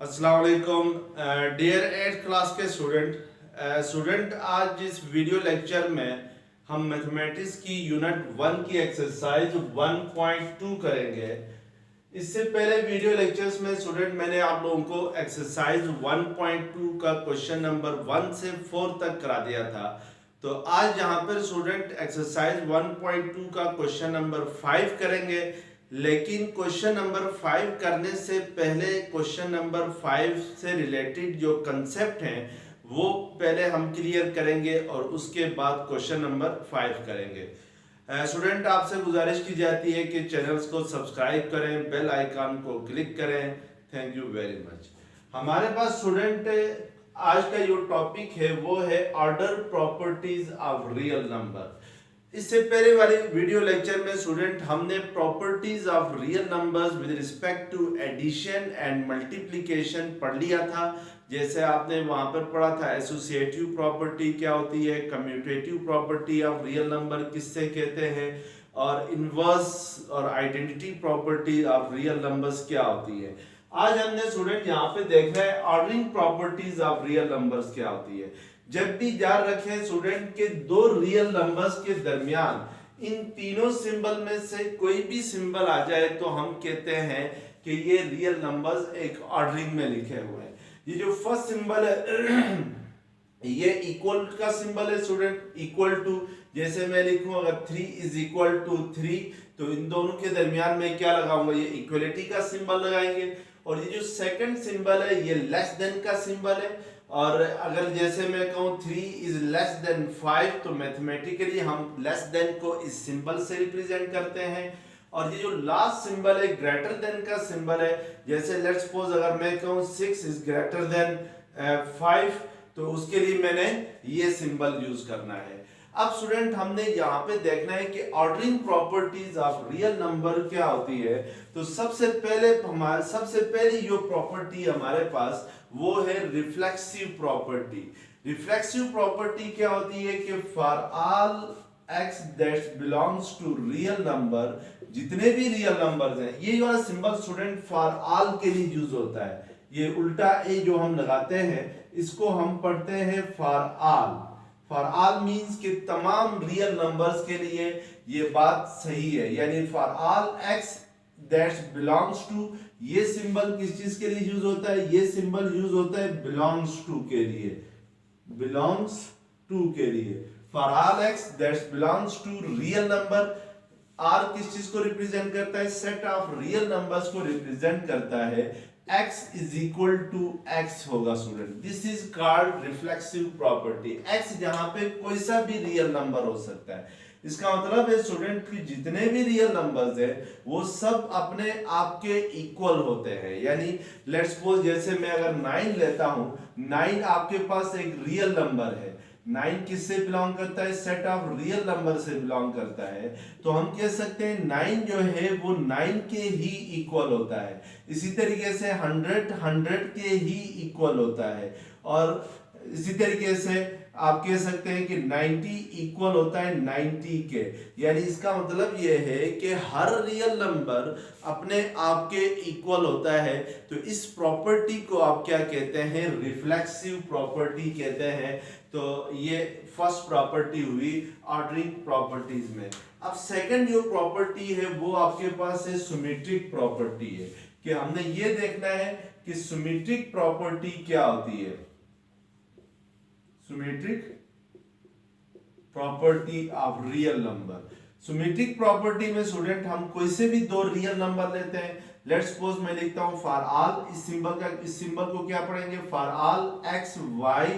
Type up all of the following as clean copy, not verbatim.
अस्सलाम वालेकुम dear 8th class के स्टूडेंट आज इस वीडियो लेक्चर में हम मैथमेटिक्स की यूनिट 1 की एक्सरसाइज 1.2 करेंगे। इससे पहले वीडियो लेक्चर्स में स्टूडेंट मैंने आप लोगों को एक्सरसाइज 1.2 का क्वेश्चन नंबर 1 से 4 तक करा दिया था। तो आज यहाँ पर स्टूडेंट एक्सरसाइज 1.2 का क्वेश्चन नंबर 5 करेंगे। लेकिन क्वेश्चन नंबर 5 करने से पहले क्वेश्चन नंबर 5 से रिलेटेड जो कंसेप्ट हैं वो पहले हम क्लियर करेंगे और उसके बाद क्वेश्चन नंबर 5 करेंगे। स्टूडेंट आपसे गुजारिश की जाती है कि चैनल्स को सब्सक्राइब करें, बेल आइकन को क्लिक करें। Thank you very much. हमारे पास स्टूडेंट आज का जो टॉपिक है वो है order properties of real number. इससे पहले वाले वीडियो लेक्चर में स्टूडेंट हमने properties of real numbers with respect to addition and multiplication पढ़ लिया था। जैसे आपने वहां पर पढ़ा था एसोसिएटिव प्रॉपर्टी क्या होती है, commutative property of real number किससे कहते हैं, और इनवर्स और identity property of real numbers क्या होती है। आज हमने स्टूडेंट यहाँ पे देखना है ordering properties of real numbers क्या होती है। जब भी याद रखें स्टूडेंट के दो रियल नंबर्स के दरमियान इन तीनों सिंबल में से कोई भी सिंबल आ जाए तो हम कहते हैं कि ये रियल नंबर्स एक ऑर्डरिंग में लिखे हुए हैं। ये जो फर्स्ट सिंबल है ये इक्वल का सिंबल है स्टूडेंट, इक्वल टू। जैसे मैं लिखूं अगर 3 इज इक्वल टू 3 तो इन दोनों के दरमियान में क्या लगाऊंगा, ये इक्वलिटी का सिंबल लगाएंगे। और ये जो सेकंड सिंबल है ये लेस देन का सिंबल है। और अगर जैसे मैं कहूँ 3 इज लेस देन 5 तो मैथमेटिकली हम लेस देन को इस सिंबल से रिप्रेजेंट करते हैं। और ये जो लास्ट सिंबल है ग्रेटर देन का सिंबल है। जैसे लेट्स सपोज अगर मैं कहूँ 6 इज ग्रेटर देन 5 तो उसके लिए मैंने ये सिंबल यूज करना है। अब स्टूडेंट हमने यहाँ पे देखना है कि ordering properties of real number क्या होती है। तो सबसे पहली जो प्रॉपर्टी हमारे पास वो है रिफ्लेक्सिव प्रॉपर्टी। रिफ्लेक्सिव प्रॉपर्टी क्या होती है कि for all x that belongs to real number, जितने भी रियल नंबर्स हैं, ये वाला सिंबल स्टूडेंट फॉर ऑल के लिए यूज होता है। ये उल्टा ए जो हम लगाते हैं इसको हम पढ़ते हैं for all. For all means कि तमाम रियल नंबर्स के लिए ये बात सही है। यानी for all x that belongs to, ये सिंबल किस चीज के लिए यूज होता है, ये सिंबल यूज होता है बिलोंग्स टू के लिए, बिलोंग्स टू के लिए। For all x that belongs to real number, r किस चीज को रिप्रेजेंट करता है, सेट ऑफ रियल नंबर्स को रिप्रेजेंट करता है। x is equal to x होगा student, this is called reflexive property. x जहां पे कोई सा भी रियल नंबर हो सकता है। इसका मतलब है स्टूडेंट कि जितने भी रियल नंबर्स हैं वो सब अपने आप के इक्वल होते हैं। यानी लेट्स सपोज जैसे मैं अगर 9 लेता हूं, 9 आपके पास एक रियल नंबर है। 9 किससे बिलोंग करता है, सेट ऑफ रियल नंबर से बिलोंग करता है। तो हम कह सकते हैं 9 जो है वो 9 के ही इक्वल होता है। इसी तरीके से 100 के ही इक्वल होता है। और इसी तरीके से आप कह सकते हैं कि 90 इक्वल होता है 90 के। यानी इसका मतलब यह है कि हर रियल नंबर अपने आप के इक्वल होता है। तो इस प्रॉपर्टी को आप क्या कहते हैं, रिफ्लेक्सिव प्रॉपर्टी कहते हैं। तो ये फर्स्ट प्रॉपर्टी हुई ऑर्डरिंग प्रॉपर्टीज में। अब सेकंड जो प्रॉपर्टी है वो आपके पास है सिमेट्रिक प्रॉपर्टी है। कि हमने ये देखना है कि सिमेट्रिक प्रॉपर्टी क्या होती है। Symmetric property of real number. Symmetric property में स्टूडेंट हम कोई से भी दो रियल नंबर लेते हैं। लेट्स सपोज मैं लिखता हूं फॉर ऑल, इस सिंबल को क्या पढ़ेंगे, for all x y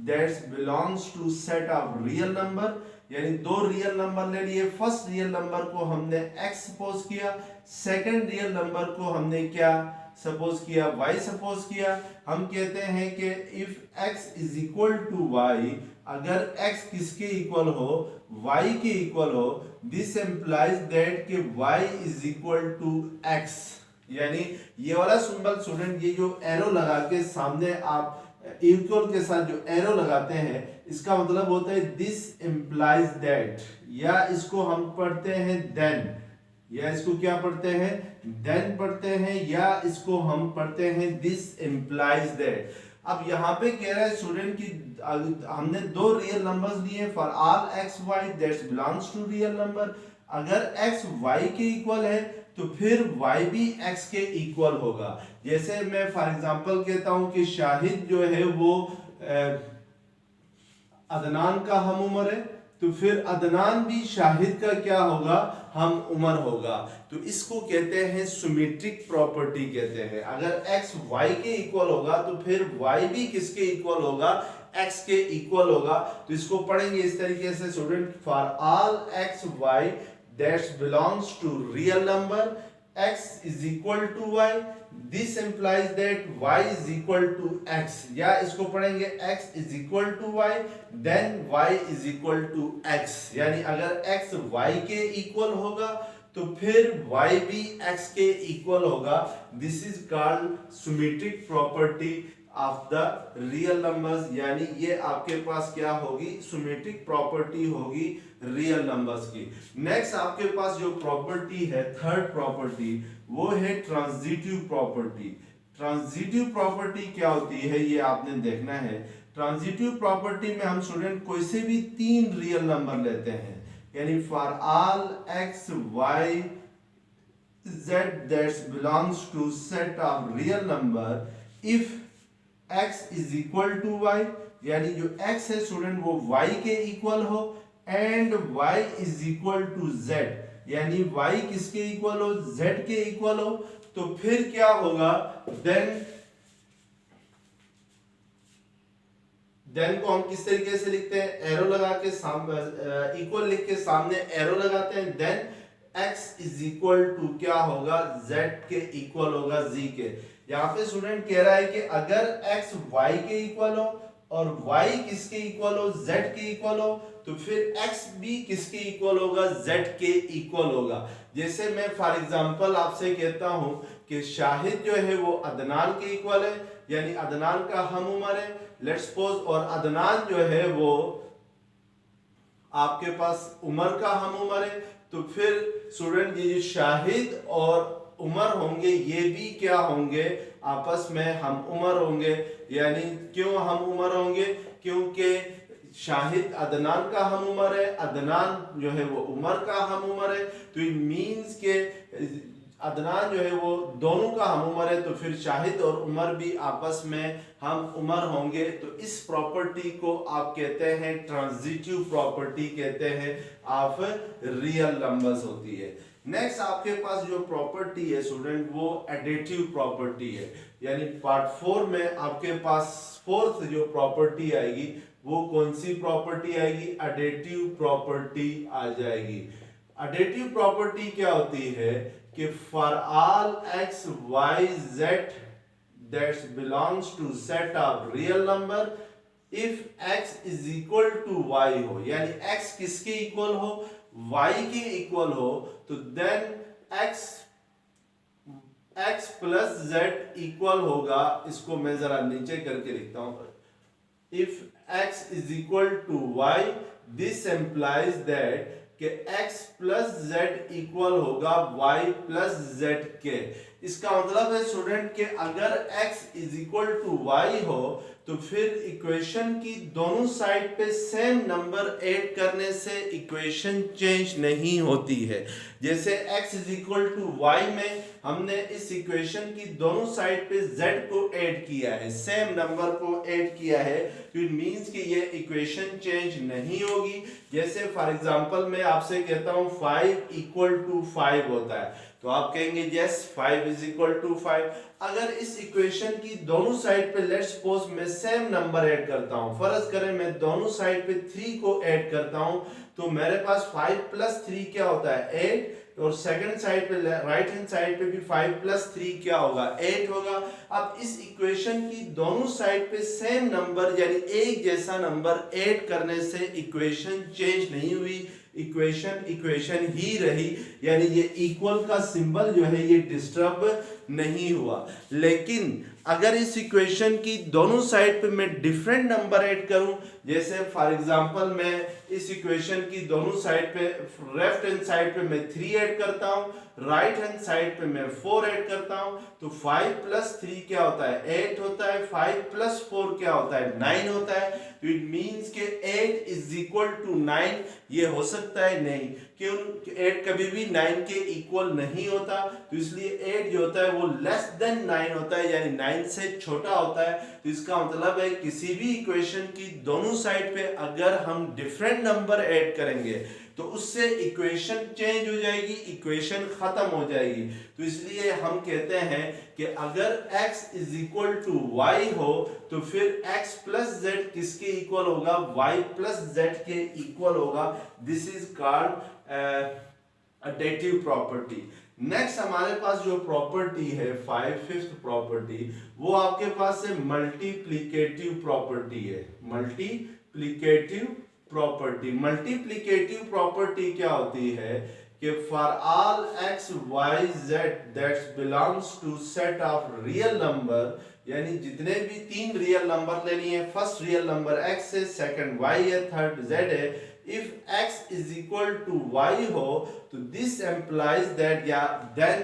that's belongs to set of real number. यानी दो रियल नंबर ले लिए। फर्स्ट रियल नंबर को हमने x सपोज किया, सेकंड रियल नंबर को हमने क्या सपोज किया, y सपोज किया। हम कहते हैं कि if x is equal to y, अगर x किसके इक्वल हो, y के इक्वल हो, दिस एम्प्लाइज दैट कि y is equal to x। यानी ये वाला सिंबल स्टूडेंट, ये जो एरो लगा के सामने आप इक्वल के साथ जो एरो लगाते हैं इसका मतलब होता है दिस एम्प्लाइज दैट, या इसको हम पढ़ते हैं देन। या इसको क्या पढ़ते हैं, देन पढ़ते हैं, या इसको हम पढ़ते हैं दिस इम्प्लाइज दैट। अब यहाँ पे कह रहा है स्टूडेंट की हमने दो रियल नंबर्स लिए for all x y that's belongs to real number. अगर x y के इक्वल है तो फिर y भी x के इक्वल होगा। जैसे मैं फॉर एग्जांपल कहता हूं कि शाहिद जो है वो अदनान का हम उम्र है, तो फिर अदनान भी शाहिद का क्या होगा, हम उम्र होगा। तो इसको कहते हैं सिमेट्रिक प्रॉपर्टी कहते हैं। अगर x y के इक्वल होगा तो फिर y भी किसके इक्वल होगा, x के इक्वल होगा। तो इसको पढ़ेंगे इस तरीके से student, for all x y that belongs to real number x is equal to y, this implies that y is equal to x, या इसको पढ़ेंगे x is equal to y then y is equal to x, यानी अगर x y के equal होगा तो फिर y भी x के इक्वल होगा। This is called symmetric property of the real numbers, यानी ये आपके पास क्या होगी, सिमेट्रिक प्रॉपर्टी होगी रियल नंबर्स की। नेक्स्ट आपके पास जो प्रॉपर्टी है, थर्ड प्रॉपर्टी, वो है ट्रांजिटिव प्रॉपर्टी। ट्रांजिटिव प्रॉपर्टी क्या होती है ये आपने देखना है। ट्रांजिटिव प्रॉपर्टी में हम स्टूडेंट कोई से भी तीन रियल नंबर लेते हैं, यानी for all x y z that's belongs to set of real number, if x is equal to y, यानी जो x है स्टूडेंट वो y के इक्वल हो, and y is equal to z, यानी y किसके इक्वल हो, z के इक्वल हो, तो फिर क्या होगा, देन को हम किस तरीके से लिखते हैं, एरो लगा के सामने इक्वल लिख के सामने एरो लगाते हैं। Then x is equal to क्या होगा, z के इक्वल होगा z के। यहाँ पे स्टूडेंट कह रहा है कि अगर x y के इक्वल हो और y किसके इक्वल हो, z के इक्वल हो, तो फिर x भी किसके इक्वल होगा, z के इक्वल होगा। जैसे मैं फॉर एग्जांपल आपसे कहता हूं कि शाहिद जो है वो अदनान के इक्वल है, यानी अदनान का हम उम्र है, लेट्स सपोज, और अदनान जो है वो आपके पास उमर का हम उम्र है, तो फिर स्टूडेंट ये शाहिद और उमर होंगे, ये भी क्या होंगे, आपस में हम उमर होंगे। यानी क्यों हम उमर होंगे, क्योंकि शाहिद अदनान का हम उमर है, अदनान जो है वो उमर का हम उमर है, तो इट मींस के अदनान जो है वो दोनों का हम उमर है, तो फिर शाहिद और उमर भी आपस में हम उमर होंगे। तो इस प्रॉपर्टी को आप कहते हैं ट्रांजिटिव प्रॉपर्टी कहते हैं ऑफ रियल नंबर्स होती है। नेक्स्ट आपके पास जो प्रॉपर्टी है स्टूडेंट वो एडिटिव प्रॉपर्टी है, यानी पार्ट 4 में आपके पास फोर्थ जो प्रॉपर्टी आएगी वो कौन सी प्रॉपर्टी आएगी, एडिटिव प्रॉपर्टी आ जाएगी। एडिटिव प्रॉपर्टी क्या होती है कि for all x y z that's belongs to set of real number, if x is equal to y हो, यानी x किसके इक्वल हो, y के इक्वल हो, तो then x plus z equal होगा। इसको मैं जरा नीचे करके लिखता हूं, if x is equal to y, this implies that कि x प्लस z इक्वल होगा y प्लस z के। इसका मतलब है स्टूडेंट कि अगर x is equal to y हो तो फिर इक्वेशन की दोनों साइड पे सेम नंबर ऐड करने से इक्वेशन चेंज नहीं होती है। जैसे x is equal to y में हमने इस इक्वेशन की दोनों साइड पे z को ऐड किया है, सेम नंबर को ऐड किया है, तो इट मींस कि ये इक्वेशन चेंज नहीं होगी। जैसे फॉर एग्जांपल मैं आपसे कहता हूं 5 इक्वल टू 5 होता है, तो आप कहेंगे यस 5 इज इक्वल टू 5। अगर इस इक्वेशन की दोनों साइड पे लेट्स सपोज मैं सेम नंबर ऐड करता हूं, फर्ज करें मैं दोनों साइड पे 3 को ऐड करता हूं, तो मेरे पास 5 प्लस 3 क्या होता है 8, और सेकंड साइड पे राइट हैंड साइड पे भी 5 प्लस 3 क्या होगा 8 होगा। अब इस इक्वेशन की दोनों साइड पे सेम नंबर यानी एक जैसा नंबर ऐड करने से इक्वेशन चेंज नहीं हुई, इक्वेशन ही रही, यानी ये इक्वल का सिंबल जो है ये डिस्टर्ब नहीं हुआ। लेकिन अगर इस इक्वेशन की दोनों साइड पे मैं डिफरेंट नंबर ऐड करूं, जैसे फॉर एग्जांपल मैं इस इक्वेशन की दोनों साइड पे लेफ्ट हैंड साइड पे मैं 3 ऐड करता हूं, राइट हैंड साइड पे मैं 4 ऐड करता हूं, तो 5 प्लस 3 क्या होता है 8 होता है, 5 प्लस 4 क्या होता है 9 होता है। तो इट मींस के 8 इज इक्वल टू 9। ये हो सकता है नहीं, क्यों? 8 कभी भी 9 के इक्वल नहीं होता, तो इसलिए 8 जो होता है वो लेस देन 9 होता है, यानी 9 से छोटा होता है। तो इसका मतलब है किसी भी इक्वेशन की दोनों साइड पे अगर हम डिफरेंट नंबर ऐड करेंगे तो उससे इक्वेशन चेंज हो जाएगी, इक्वेशन खत्म हो जाएगी। तो इसलिए हम कहते हैं कि अगर x is equal to y हो तो फिर x प्लस जेड किसके इक्वल होगा? y प्लस जेड के इक्वल होगा। This is called additive property. Next हमारे पास जो प्रॉपर्टी है फिफ्थ प्रॉपर्टी, वो आपके पास है मल्टीप्लिकेटिव प्रॉपर्टी है। मल्टीप्लिकेटिव प्रॉपर्टी क्या होती है कि for all x y z that's belongs to set of real number, यानी जितने भी 3 रियल नंबर लेनी है, फर्स्ट रियल नंबर x है, सेकंड y है, थर्ड z है। If x is equal to y हो तो दिस एम्प्लाइज दैट या देन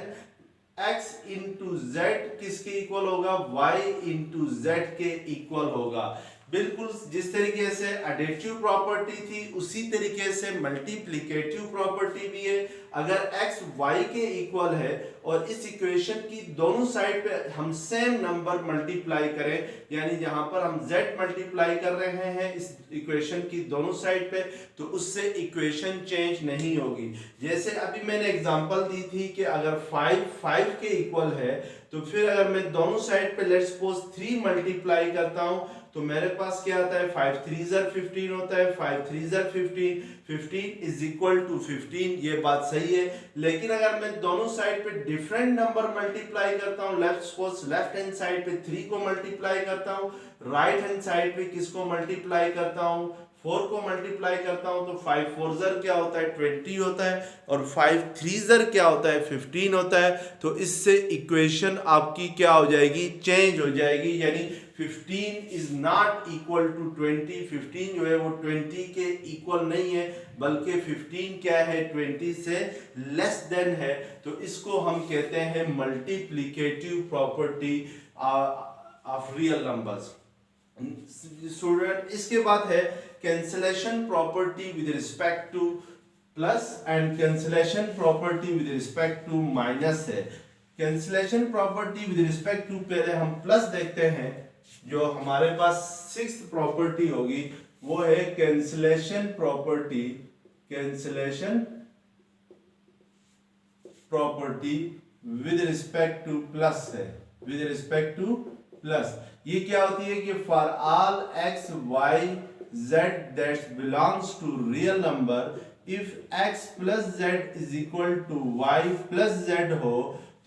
x इंटू जेड किसके इक्वल होगा? y इंटू जेड के इक्वल होगा। बिल्कुल जिस तरीके से एडेटिव प्रॉपर्टी थी उसी तरीके से मल्टीप्लिकेटिव प्रॉपर्टी भी है। अगर x y के इक्वल है और इस इक्वेशन की दोनों साइड पे हम सेम नंबर मल्टीप्लाई करें, यानी जहां पर हम z मल्टीप्लाई कर रहे हैं इस इक्वेशन की दोनों साइड पे, तो उससे इक्वेशन चेंज नहीं होगी। जैसे अभी मैंने एग्जांपल दी थी कि अगर 5 के इक्वल है तो फिर अगर मैं दोनों साइड पे लेट्स सपोज 3 मल्टीप्लाई करता हूं तो मेरे पास क्या आता है 5 3 15 होता है, 5 3 15, 15 इज इक्वल टू 15। ये बात सही है, लेकिन अगर मैं दोनों साइड पे डिफरेंट नंबर मल्टीप्लाई करता हूं, लेफ्ट हैंड साइड पे 3 को मल्टीप्लाई करता हूं, राइट हैंड साइड पे किसको मल्टीप्लाई करता हूं 4 को मल्टीप्लाई करता हूं, तो 5 4 ज़र क्या होता है 20 होता है, और 5 3 ज़र क्या होता है 15 होता है। तो इससे इक्वेशन आपकी क्या हो जाएगी? चेंज हो जाएगी, यानी 15 इज नॉट इक्वल टू 20। 15 जो है वो 20 के इक्वल नहीं है, बल्कि 15 क्या है 20 से लेस देन है। तो इसको हम कहते हैं multiplicative property of real numbers. Student, इसके बाद है cancellation property with respect to plus and cancellation property with respect to minus है। Cancellation property with respect to पहले हम प्लस देखते हैं। जो हमारे पास सिक्स्थ प्रॉपर्टी होगी वो है cancellation property with respect to plus है, विद रिस्पेक्ट टू प्लस। ये क्या होती है कि for all x y z that's belongs to real number, if x plus z is equal to y plus z हो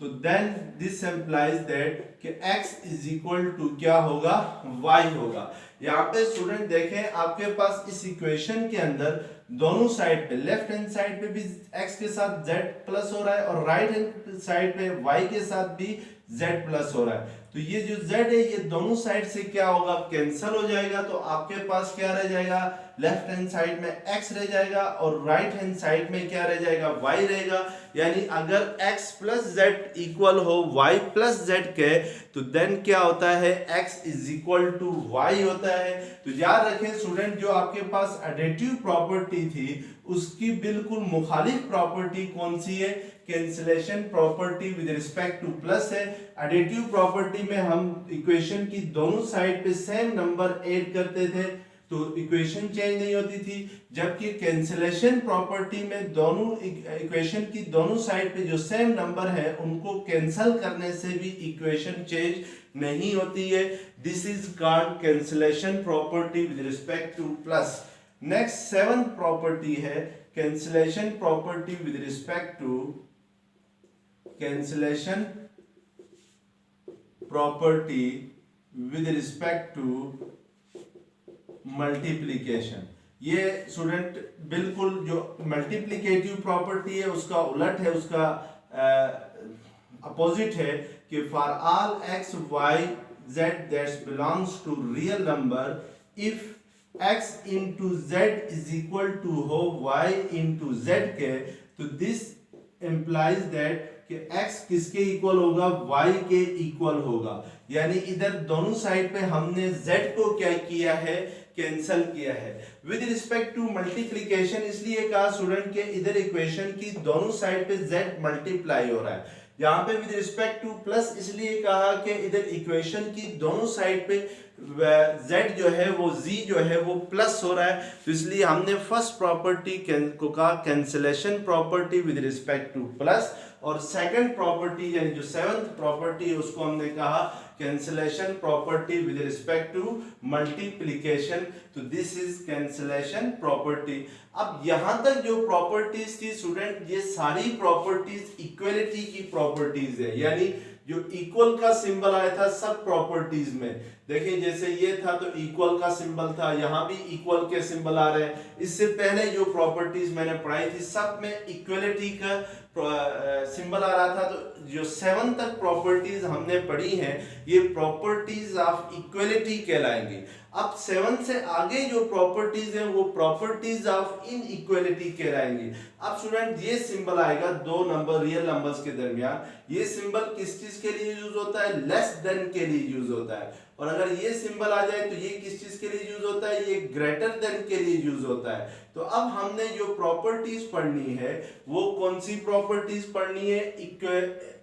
तो देन दिस एम्प्लाइज दैट कि x is equal to क्या होगा? y होगा। यहाँ पे स्टूडेंट देखें, आपके पास इस इक्वेशन के अंदर दोनों साइड पे, लेफ्ट हैंड साइड पे भी x के साथ z प्लस हो रहा है और राइट हैंड साइड पे y के साथ भी z प्लस हो रहा है। तो ये जो z है ये दोनों साइड से क्या होगा? कैंसिल हो जाएगा। तो आपके पास क्या रह जाएगा? लेफ्ट हैंड साइड में x रह जाएगा और राइट हैंड साइड में क्या रह जाएगा? y रहेगा। यानी अगर x प्लस जेड इक्वल हो y प्लस जेड के तो देन क्या होता है? x is equal to y होता है। तो याद रखें स्टूडेंट, जो आपके पास एडिटिव प्रॉपर्टी थी उसकी बिल्कुल मुखालिफ प्रॉपर्टी कौन सी है? Cancellation property with respect to plus है। एडिटिव प्रॉपर्टी में हम इक्वेशन की दोनों साइड पे सेम नंबर ऐड करते थे तो इक्वेशन चेंज नहीं होती थी, जबकि कैंसलेशन प्रॉपर्टी में दोनों इक्वेशन की दोनों साइड पे जो सेम नंबर है उनको कैंसिल करने से भी इक्वेशन चेंज नहीं होती है। This is called cancellation property with respect to plus. Next seventh property है cancellation property with respect to cancellation property with respect to multiplication. ये स्टूडेंट बिल्कुल जो मल्टीप्लिकेटिव प्रॉपर्टी है उसका उलट है, उसका अपोजिट है कि for all x y z that's belongs to real number if x into z is equal to हो y इंटू जेड के, तो दिस इम्प्लाइज दैट कि x किसके इक्वल होगा, y के इक्वल होगा। यानी इधर दोनों साइड पे हमने z को क्या किया है, कैंसल किया है। विद रिस्पेक्ट टू मल्टीप्लिकेशन इसलिए कहा स्टूडेंट के इधर इक्वेशन की दोनों साइड पे z मल्टीप्लाई हो रहा है। यहाँ पे विद रिस्पेक्ट टू प्लस इसलिए कहा कि इधर इक्वेशन की दोनों साइड पे z जो है वो z जो है वो प्लस हो रहा है, तो इसलिए हमने फर्स्ट प्रॉपर्टी को कहा cancellation property with respect to plus, और सेकंड प्रॉपर्टी यानी जो सेवंथ प्रॉपर्टी है उसको हमने कहा cancellation property with respect to multiplication. तो दिस इज कैंसिलेशन प्रॉपर्टी। अब यहां तक जो प्रॉपर्टीज थी स्टूडेंट, ये सारी प्रॉपर्टीज इक्वलिटी की प्रॉपर्टीज है, यानी जो इक्वल का सिंबल आया था सब प्रॉपर्टीज में। देखिए जैसे ये था तो इक्वल का सिंबल था, यहाँ भी इक्वल के सिंबल आ रहे हैं। इससे पहले जो प्रॉपर्टीज मैंने पढ़ाई थी सब में इक्वलिटी का सिंबल आ रहा था। तो जो 7 तक प्रॉपर्टीज हमने पढ़ी हैं ये प्रॉपर्टीज ऑफ इक्वलिटी कहलाएंगी। अब 7 से आगे जो प्रॉपर्टीज हैं वो प्रॉपर्टीज ऑफ इनइक्वालिटी कहलाएंगी। अब स्टूडेंट ये सिंबल आएगा दो नंबर रियल नंबर्स के दरमियान, ये सिंबल किस चीज के लिए यूज होता है, लेस देन के लिए यूज होता है। और अगर ये सिंबल आ जाए तो ये किस चीज के लिए यूज होता है, ये ग्रेटर देन के लिए यूज होता है। तो अब हमने जो प्रॉपर्टीज पढ़नी है वो कौन सी प्रॉपर्टीज पढ़नी है,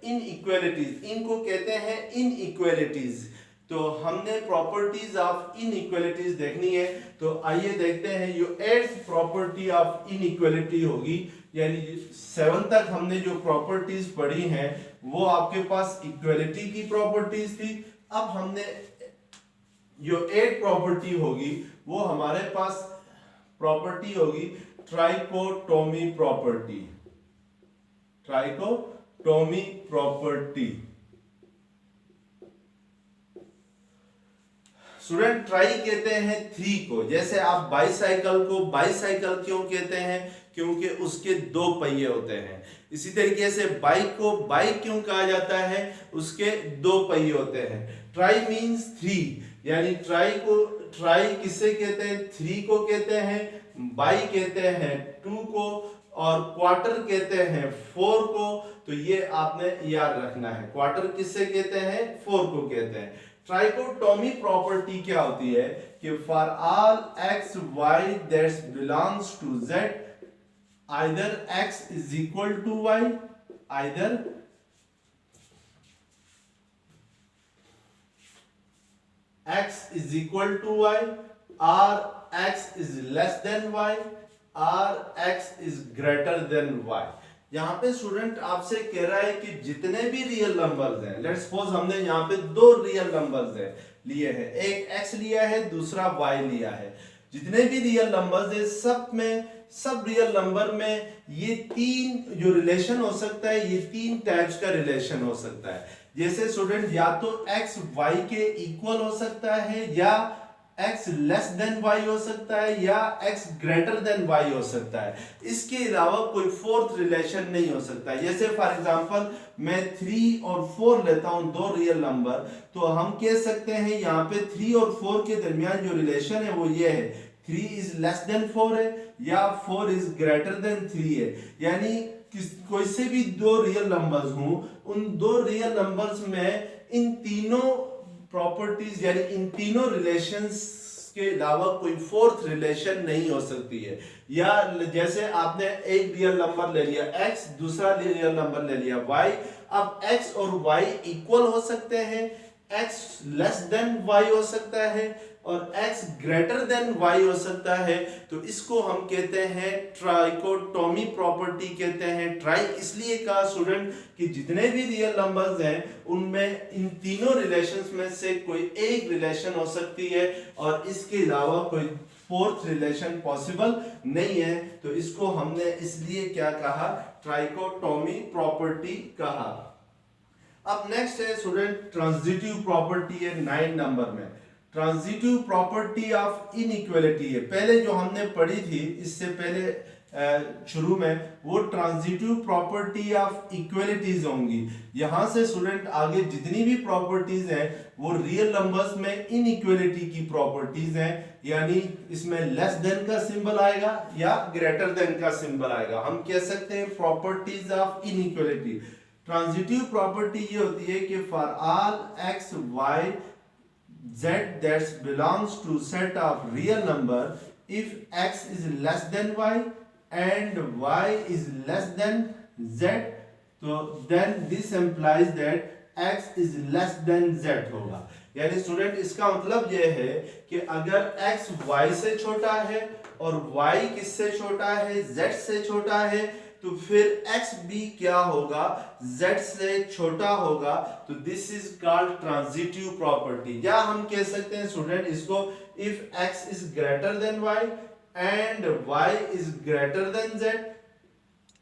इनइक्वालिटीज, इनको कहते हैं इनइक्वालिटीज। तो हमने प्रॉपर्टीज ऑफ इनइक्वालिटीज देखनी है। तो आइए देखते हैं जो 8th प्रॉपर्टी ऑफ इनइक्वालिटी होगी, यानी 7 तक हमने जो प्रॉपर्टीज पढ़ी हैं वो आपके पास इक्वालिटी की प्रॉपर्टीज थी। अब हमने जो 8th प्रॉपर्टी होगी वो हमारे पास प्रॉपर्टी होगी trichotomy property, trichotomy property. Student try कहते हैं 3 को, जैसे आप बाईसाइकिल को बाईसाइकिल क्यों कहते हैं, क्योंकि उसके 2 पहिए होते हैं। इसी तरीके से बाइक को बाइक क्यों कहा जाता है, उसके 2 पहिए होते हैं। ट्राई मींस 3, यानी ट्राई किससे कहते हैं, 3 को कहते हैं, बाई कहते हैं 2 को, और क्वार्टर कहते हैं 4 को। तो ये आपने याद रखना है, क्वार्टर किससे कहते हैं, 4 को कहते हैं। ट्राइकोटोमी प्रॉपर्टी क्या होती है कि for all x y that's belongs to z either x is equal to y, either x is equal to y, और x is less than y, और x is greater than y. यहाँ पे student आपसे कह रहा है कि जितने भी रियल नंबर्स हैं, लेट्स सपोज हमने यहाँ पे 2 रियल नंबर्स हैं लिए हैं, एक x लिया है दूसरा y लिया है। जितने भी रियल नंबर्स हैं सब रियल नंबर में ये 3 जो रिलेशन हो सकता है, ये 3 टाइप्स का रिलेशन हो सकता है। जैसे स्टूडेंट या तो x y के इक्वल हो सकता है, या x लेस देन y हो सकता है, या x ग्रेटर देन y हो सकता है। इसके अलावा कोई 4th रिलेशन नहीं हो सकता। जैसे फॉर एग्जांपल मैं 3 और 4 लेता हूं, 2 रियल नंबर, तो हम कह सकते हैं यहाँ पे 3 और 4 के दरमियान जो रिलेशन है वो ये है, 3 इज लेस देन 4 है, या 4 इज ग्रेटर देन 3 है। यानी कोई से भी 2 रियल नंबर्स हों, उन 2 रियल नंबर्स में इन तीनों प्रॉपर्टीज यानी इन तीनों रिलेशंस के अलावा कोई 4th रिलेशन नहीं हो सकती है। या जैसे आपने एक रियल नंबर ले लिया x, दूसरा रियल नंबर ले लिया y, अब x और y इक्वल हो सकते हैं, x लेस देन y हो सकता है, और x ग्रेटर देन y हो सकता है। तो इसको हम कहते हैं ट्राइकोटोमी प्रॉपर्टी कहते हैं। ट्राई इसलिए कहा स्टूडेंट कि जितने भी रियल नंबर्स हैं उनमें इन तीनों रिलेशंस में से कोई एक रिलेशन हो सकती है, और इसके अलावा कोई 4th रिलेशन पॉसिबल नहीं है। तो इसको हमने इसलिए क्या कहा, ट्राइकोटोमी प्रॉपर्टी कहा। अब नेक्स्ट है स्टूडेंट ट्रांजिटिव प्रॉपर्टी है 9 नंबर में। ट्रांजिटिव प्रॉपर्टी ऑफ इनइक्वालिटी है, पहले जो हमने पढ़ी थी, इससे पहले शुरू में, वो ट्रांजिटिव प्रॉपर्टी ऑफ इक्वलिटीज होंगी। यहां से स्टूडेंट आगे जितनी भी प्रॉपर्टीज हैं वो रियल नंबर्स में इनइक्वलिटी की प्रॉपर्टीज हैं, यानी इसमें लेस देन का सिंबल आएगा या ग्रेटर देन का सिंबल आएगा। हम कह सकते हैं properties of inequality. Transitive property ये होती है कि for all x y z that belongs to set of real number, if x is less than y and y is less than z, तो then this implies that x is less than z होगा। यानी student इसका मतलब यह है कि अगर x y से छोटा है और y किससे छोटा है, z से छोटा है, तो फिर x भी क्या होगा, z से छोटा होगा। तो this is called transitive property, या हम कह सकते हैं स्टूडेंट इसको, if x is greater than y and y is greater than z,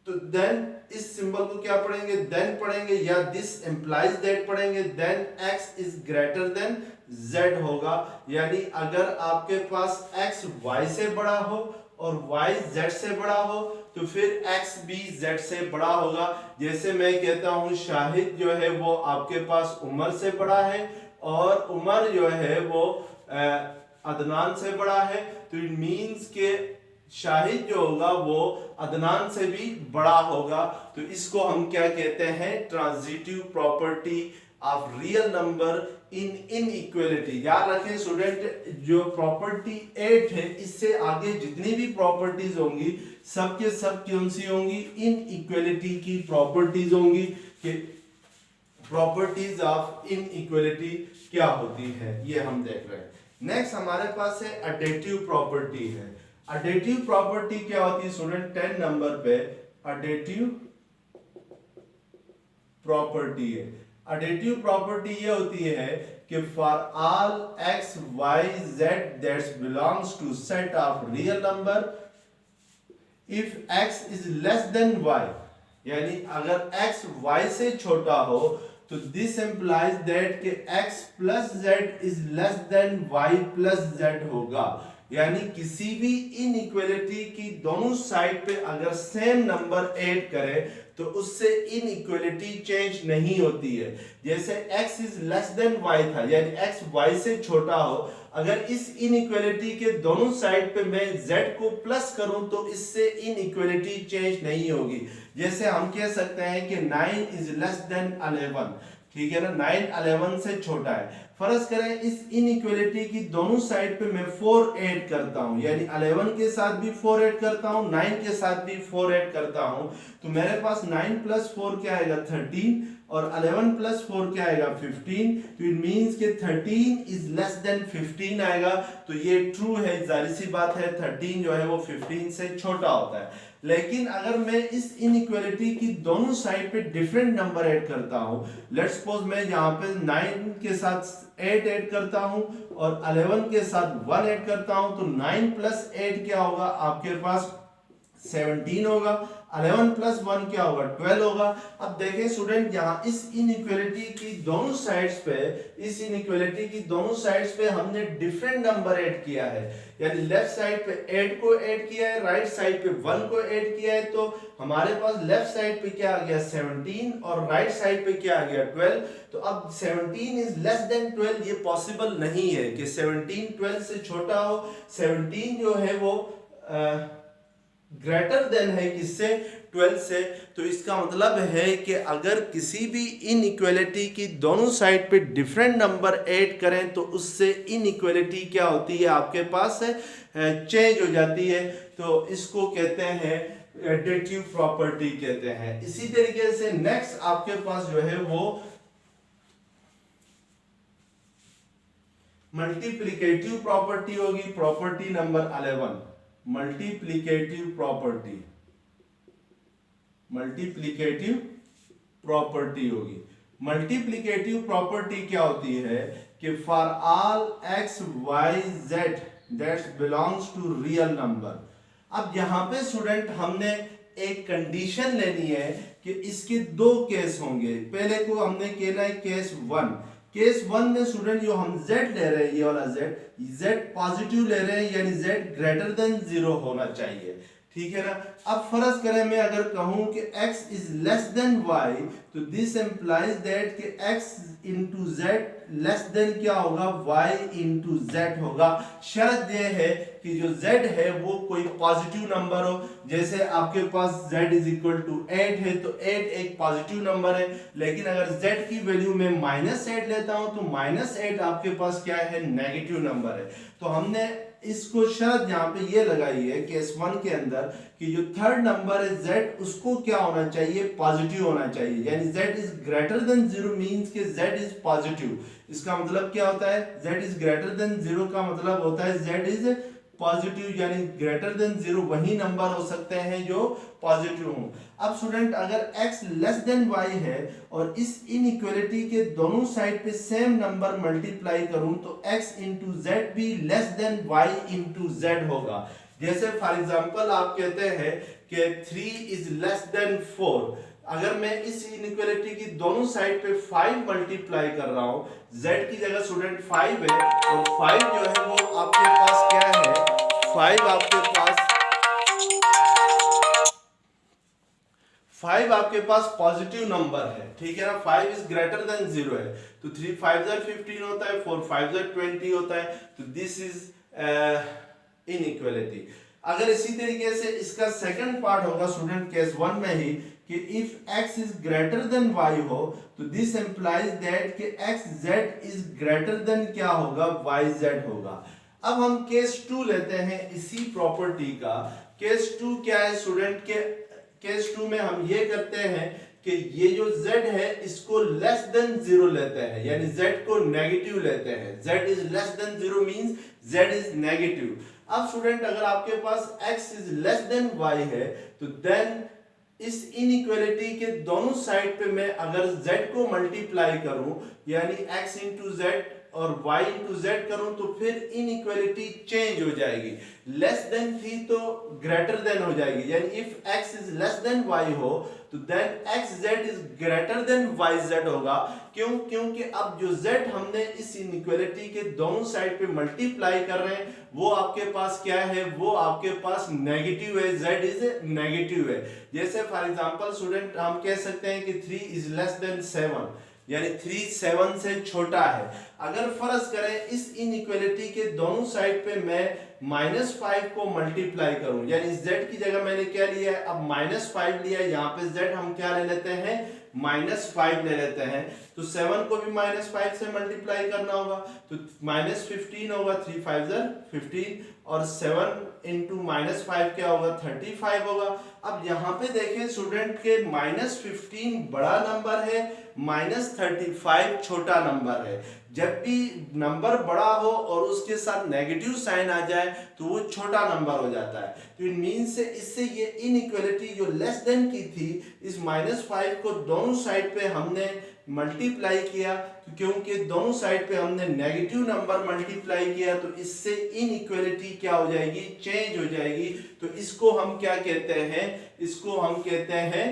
तो देन इस सिंबल को क्या पढ़ेंगे, देन पढ़ेंगे, या दिस इंप्लाइज दैट पढ़ेंगे, then x is greater than z होगा। यानी अगर आपके पास x y से बड़ा हो और y z से बड़ा हो तो फिर x भी z से बड़ा होगा। जैसे मैं कहता हूं शाहिद जो है वो आपके पास उमर से बड़ा है और उमर जो है वो अदनान से बड़ा है, तो इट मींस के शाहिद जो होगा वो अदनान से भी बड़ा होगा। तो इसको हम क्या कहते हैं, transitive property of real number in inequality. याद रखें स्टूडेंट, जो प्रॉपर्टी 8 है इससे आगे जितनी भी प्रॉपर्टीज होंगी सब के सब कौन सी होंगी, इनइक्वलिटी की प्रॉपर्टीज होंगी। कि प्रॉपर्टीज ऑफ इनइक्वलिटी क्या होती है ये हम देख रहे हैं। नेक्स्ट हमारे पास है एडिटिव प्रॉपर्टी है। एडिटिव प्रॉपर्टी क्या होती है स्टूडेंट, 10 नंबर पे एडिटिव प्रॉपर्टी है। एडिटिव प्रॉपर्टी ये होती है कि for all x y z that belongs to set of real number, if x is less than y, यानी अगर x y से छोटा हो तो दिस इंप्लाइज दैट कि x plus z is less than y plus z होगा। यानी किसी भी इनइक्वलिटी की दोनों साइड पे अगर सेम नंबर ऐड करें तो उससे इनइक्वलिटी चेंज नहीं होती है। जैसे x is less than y था, यानी x y से छोटा हो, अगर इस इनइक्वलिटी के दोनों साइड पे मैं z को प्लस करूं तो इससे इनइक्वलिटी चेंज नहीं होगी। जैसे हम कह सकते हैं कि 9 इज लेस देन 11, ठीक है ना, 9 11 से छोटा है। फर्ज करें इस इनइक्वलिटी की दोनों साइड पे मैं 4 ऐड करता हूं, यानी 11 के साथ भी 4 ऐड करता हूं, 9 के साथ भी 4 ऐड करता हूं, तो मेरे पास 9 प्लस 4 क्या आएगा 13 और 11 प्लस 4 क्या आएगा 15। तो इट मींस कि 13 इज लेस देन 15 आएगा। तो ये ट्रू है, जाहिर सी बात है 13 जो है वो 15 से छोटा होता है। लेकिन अगर मैं इस इनइक्वलिटी की दोनों साइड पे डिफरेंट नंबर ऐड करता हूं, लेट्स सपोज मैं यहाँ पे 9 के साथ 8 ऐड करता हूं और 11 के साथ 1 ऐड करता हूं, तो 9 प्लस 8 क्या होगा आपके पास 17 होगा, 11 प्लस 1 क्या होगा 12 होगा। अब देखें स्टूडेंट, यहाँ इस इनइक्वलिटी की दोनों साइड्स पे, इस इनइक्वलिटी की दोनों साइड्स पे हमने डिफरेंट नंबर ऐड किया है, यानी लेफ्ट साइड पे 8 को ऐड किया है, राइट साइड पे 1 को ऐड किया है, तो हमारे पास लेफ्ट साइड पे क्या आ गया 17 और राइट साइड पे क्या आ गया 12। तो अब 17 इज लेस देन 12 ये पॉसिबल नहीं है कि 17 12 से छोटा हो। 17 जो है वो ग्रेटर देन है किससे 12 से। तो इसका मतलब है कि अगर किसी भी इनइक्वलिटी की दोनों साइड पे डिफरेंट नंबर ऐड करें तो उससे इनइक्वलिटी क्या होती है आपके पास चेंज हो जाती है। तो इसको कहते हैं एडिटिव प्रॉपर्टी कहते हैं। इसी तरीके से नेक्स्ट आपके पास जो है वो मल्टीप्लिकेटिव प्रॉपर्टी होगी, property number 11 multiplicative property, multiplicative property होगी। मल्टीप्लिकेटिव प्रॉपर्टी क्या होती है कि for all x y z that belongs to real number. अब यहां पे स्टूडेंट हमने एक कंडीशन लेनी है कि इसके दो केस होंगे। पहले को हमने कहना है केस 1। केस 1 में स्टूडेंट जो हम z ले रहे हैं, ये वाला z पॉजिटिव ले रहे हैं, यानी z ग्रेटर देन 0 होना चाहिए, ठीक है ना। अब फर्ज करें मैं अगर कहूं कि x is less than y, तो दिस एम्प्लाइज दैट कि x into Z less than क्या होगा, y इंटू जेड होगा। शर्त यह है कि जो z है वो कोई पॉजिटिव नंबर हो। जैसे आपके पास z इज इक्वल टू 8 है, तो 8 एक पॉजिटिव नंबर है। लेकिन अगर z की वैल्यू में -8 लेता हूं तो -8 आपके पास क्या है, नेगेटिव नंबर है। तो हमने इसको शर्त यहाँ पे ये लगाई है केस 1 के अंदर कि जो थर्ड नंबर है z, उसको क्या होना चाहिए, पॉजिटिव होना चाहिए। यानी z is greater than 0 means कि z इज पॉजिटिव। इसका मतलब क्या होता है, z इज ग्रेटर देन 0 का मतलब होता है z इज पॉजिटिव, यानी ग्रेटर देन 0 वही नंबर हो सकते हैं जो पॉजिटिव हो। अब स्टूडेंट अगर x लेस देन y है और इस इनइक्वालिटी के दोनों साइड पे सेम नंबर मल्टीप्लाई करूं तो x इंटू जेड भी less than y into Z होगा। जैसे फॉर एग्जांपल आप कहते हैं कि 3 इज लेस देन 4, अगर मैं इस इनइक्वालिटी की दोनों साइड पे 5 मल्टीप्लाई कर रहा हूं, z की जगह स्टूडेंट 5 है और 5 जो है वो आपके पास क्या है, 5 आपके पास पॉजिटिव नंबर है, ठीक है ना। 5 इज ग्रेटर देन 0 है, तो 3 5 जार 15 होता है, 4 5 जार 20 होता है, तो दिस इज इनइक्वालिटी। अगर इसी तरीके से इसका सेकंड पार्ट होगा स्टूडेंट केस 1 में ही कि if x is greater than y हो, तो दिस एम्प्लाइज दैट कि xz इज ग्रेटर देन क्या होगा, yz होगा। अब हम केस 2 लेते हैं इसी प्रॉपर्टी का। केस 2 क्या है स्टूडेंट के, केस 2 में हम ये करते हैं कि ये जो z है इसको लेस देन 0 लेते हैं, यानी z को नेगेटिव लेते हैं। z is less then 0 means z is negative. अब स्टूडेंट अगर आपके पास x is less than y है तो देन इस इनइक्वालिटी के दोनों साइड पे मैं अगर z को मल्टीप्लाई करूं, यानी x इंटू जेड और y इंटू जेड करूं, तो फिर इनइक्वालिटी चेंज हो जाएगी। लेस देन थी तो ग्रेटर देन हो जाएगी, यानी if x is less than y हो तो then xz is greater than yz होगा। क्यों? क्योंकि अब जो z हमने इस इनइक्वालिटी के दोनों साइड पे मल्टीप्लाई कर रहे हैं वो आपके पास क्या है, वो आपके पास नेगेटिव है, z इज नेगेटिव है। जैसे फॉर एग्जांपल स्टूडेंट हम कह सकते हैं कि 3 इज लेस देन 7, यानी 3 7 से छोटा है। अगर फर्ज करें इस इनइक्वालिटी के दोनों साइड पे मैं -5 को मल्टीप्लाई करूं, यानी z की जगह मैंने क्या लिया है, अब -5 लिया है, यहाँ पे z हम क्या ले लेते हैं, -5 ले लेते हैं। तो 7 को भी -5 से मल्टीप्लाई करना होगा, तो -15 होगा, 3 5 जार 15 और 7 इंटू -5 क्या होगा, 35 होगा। अब यहाँ पे देखें स्टूडेंट के -15 बड़ा नंबर है, -35 छोटा नंबर है। जब भी नंबर बड़ा हो और उसके साथ नेगेटिव साइन आ जाए तो वो छोटा नंबर हो जाता है। तो इट मींस से इससे ये इनइक्वालिटी जो लेस देन की थी, इस -5 को दोनों साइड पे हमने मल्टीप्लाई किया, तो क्योंकि दोनों साइड पे हमने नेगेटिव नंबर मल्टीप्लाई किया तो इससे इनइक्वालिटी क्या हो जाएगी, चेंज हो जाएगी। तो इसको हम क्या कहते हैं, इसको हम कहते हैं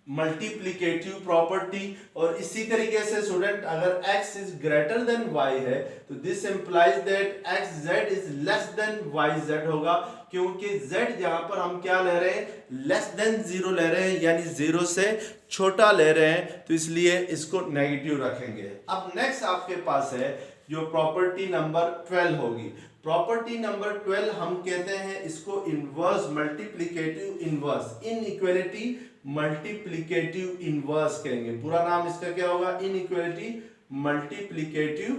मल्टीप्लिकेटिव प्रॉपर्टी। और इसी तरीके से स्टूडेंट अगर x is greater than y है तो this implies that xz is less then yz होगा, क्योंकि z यहां पर हम क्या ले रहे हैं, लेस देन 0 ले रहे हैं, यानी 0 से छोटा ले रहे हैं, तो इसलिए इसको नेगेटिव रखेंगे। अब नेक्स्ट आपके पास है जो प्रॉपर्टी नंबर 12 होगी। प्रॉपर्टी नंबर 12 हम कहते हैं इसको inverse multiplicative inverse, inequality multiplicative inverse कहेंगे। पूरा नाम इसका क्या होगा, इनइक्वालिटी मल्टीप्लिकेटिव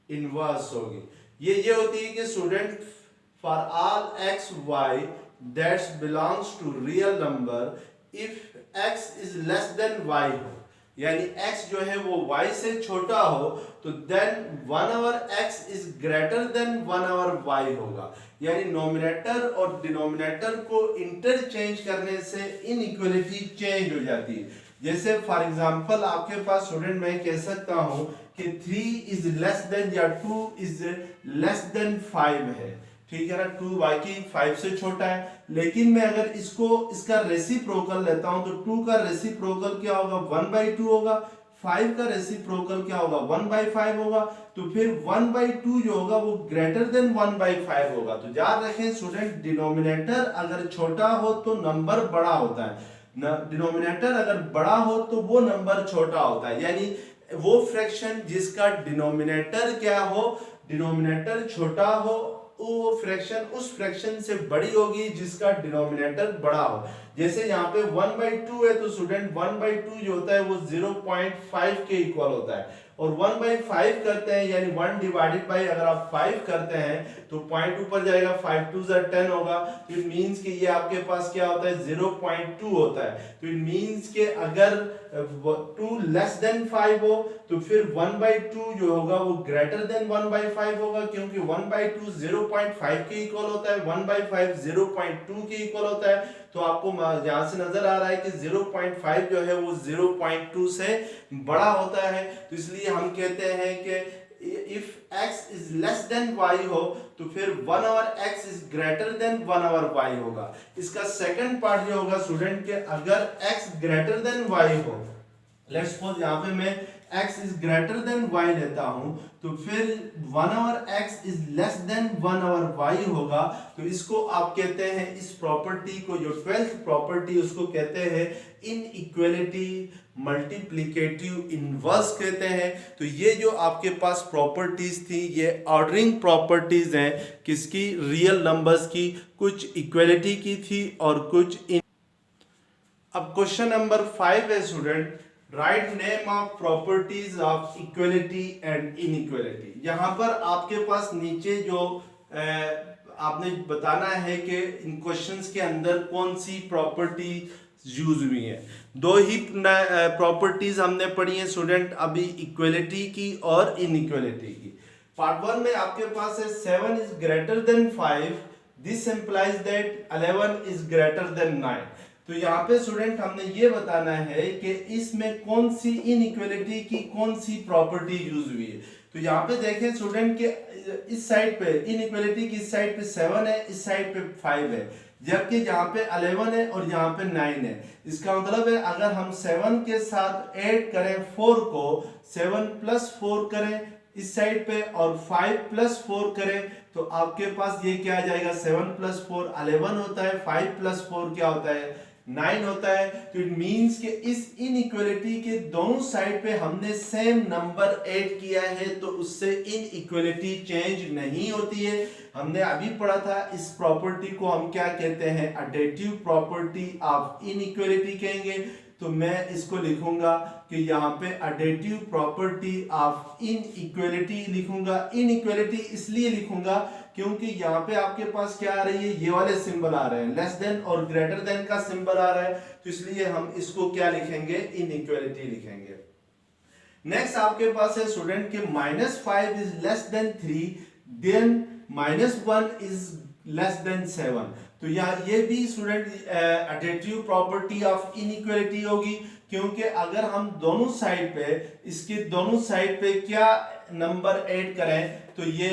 इनवर्स होगी। ये होती है कि student for all x y that's belongs to real number if x is less than y हो, यानी x जो है वो y से छोटा हो तो then 1 over x is greater than 1 over y होगा। यानी नोमिनेटर और डिनोमिनेटर को इंटरचेंज करने से इनइक्वालिटी चेंज हो जाती है। जैसे फॉर एग्जांपल आपके पास स्टूडेंट मैं कह सकता हूं कि 3 इज लेस देन या 2 इज लेस देन 5 है, ठीक है ना। 2 बाकी 5 से छोटा है, लेकिन मैं अगर इसको इसका रेसिप्रोकल लेता हूं तो 2 का रेसिप्रोकल क्या होगा, 1/2 होगा। 5 का रेसिप्रोकल क्या होगा 1/5 होगा, तो फिर 1/2 जो होगा वो ग्रेटर देन 1/5 होगा। तो याद रखें स्टूडेंट, डिनोमिनेटर अगर छोटा हो तो नंबर बड़ा होता है, डिनोमिनेटर अगर बड़ा हो तो वो नंबर छोटा होता है। यानी वो फ्रैक्शन जिसका डिनोमिनेटर क्या हो, डिनोमिनेटर छोटा हो, वो फ्रैक्शन उस फ्रैक्शन से बड़ी होगी जिसका डिनोमिनेटर बड़ा हो। जैसे यहाँ पे 1/2 है तो स्टूडेंट 1/2 जो होता है वो 0.5 के इक्वल होता है, और 1/5 करते हैं यानी 1 डिवाइडेड बाई अगर आप 5 करते हैं तो पॉइंट ऊपर जाएगा, 5 2 10 होगा। तो इट मींस कि ये आपके पास क्या होता है 0.2 होता है। तो इट मींस कि अगर 2 लेस देन 5 हो तो फिर 1/2 जो होगा वो ग्रेटर देन 1/5 होगा, क्योंकि 1/2 0.5 के इक्वल होता है, 1/5 0.2 के इक्वल होता है। तो आपको यहां से नजर आ रहा है कि 0.5 जो है वो 0.2 से बड़ा होता है। तो इसलिए हम कहते हैं कि if x is less than y हो तो फिर 1 over x is greater than 1 over y होगा। इसका सेकंड पार्ट जो होगा स्टूडेंट के अगर x greater than y हो, लेट्स सपोज यहाँ पे मैं x is greater than y लेता हूं, तो फिर 1 over x is less than 1 over y होगा। तो इसको आप कहते हैं, इस प्रॉपर्टी को जो 12th प्रॉपर्टी उसको कहते हैं इनइक्वालिटी मल्टीप्लिकेटिव इनवर्स कहते हैं। तो ये जो आपके पास प्रॉपर्टीज थी ये ऑर्डरिंग प्रॉपर्टीज हैं किसकी, रियल नंबर्स की, कुछ इक्वालिटी की थी और कुछ अब क्वेश्चन नंबर 5 है student, write name of properties of equality and inequality. यहां पर आपके पास नीचे जो आपने बताना है कि इन क्वेश्चंस के अंदर कौन सी प्रॉपर्टी यूज हुई है। दो ही प्रॉपर्टीज हमने पढ़ी है स्टूडेंट अभी, इक्वलिटी की और इनइक्वालिटी की। पार्ट 1 में आपके पास है 7 is greater then 5, this implies that 11 is greater then 9। तो यहाँ पे स्टूडेंट हमने ये बताना है कि इसमें कौन सी इनइक्वालिटी की कौन सी प्रॉपर्टी यूज हुई है। तो यहाँ पे देखें स्टूडेंट के इस साइड पे इनइक्वालिटी की इस साइड पे 7 है, इस साइड पे 5 है, जबकि यहाँ पे 11 है और यहाँ पे 9 है। इसका मतलब है अगर हम 7 के साथ ऐड करें 4 को, 7 प्लस 4 करें इस साइड पे और 5 प्लस 4 करें तो आपके पास ये क्या आ जाएगा, 7 प्लस 4 11 होता है, 5 प्लस 4 क्या होता है 9 होता है। तो इट मींस कि इस इनइक्वालिटी के दोनों साइड पे हमने सेम नंबर ऐड किया है तो उससे इनइक्वालिटी चेंज नहीं होती है। हमने अभी पढ़ा था इस प्रॉपर्टी को हम क्या कहते हैं, एडिटिव प्रॉपर्टी ऑफ इनइक्वालिटी कहेंगे। तो मैं इसको लिखूंगा कि यहाँ पे एडिटिव प्रॉपर्टी ऑफ इनइक्वालिटी लिखूंगा। इनइक्वालिटी इसलिए लिखूंगा क्योंकि यहाँ पे आपके पास क्या आ रही है, ये वाले सिंबल आ रहे हैं, लेस देन और ग्रेटर देन का सिंबल आ रहा है, तो इसलिए हम इसको क्या लिखेंगे, इनइक्वालिटी लिखेंगे। नेक्स्ट आपके पास है स्टूडेंट के -5 is less than 3, then -1 is less than 7। तो ये भी student additive property of inequality होगी, क्योंकि अगर हम दोनों साइड पे इसके दोनों साइड पे क्या नंबर ऐड करें तो ये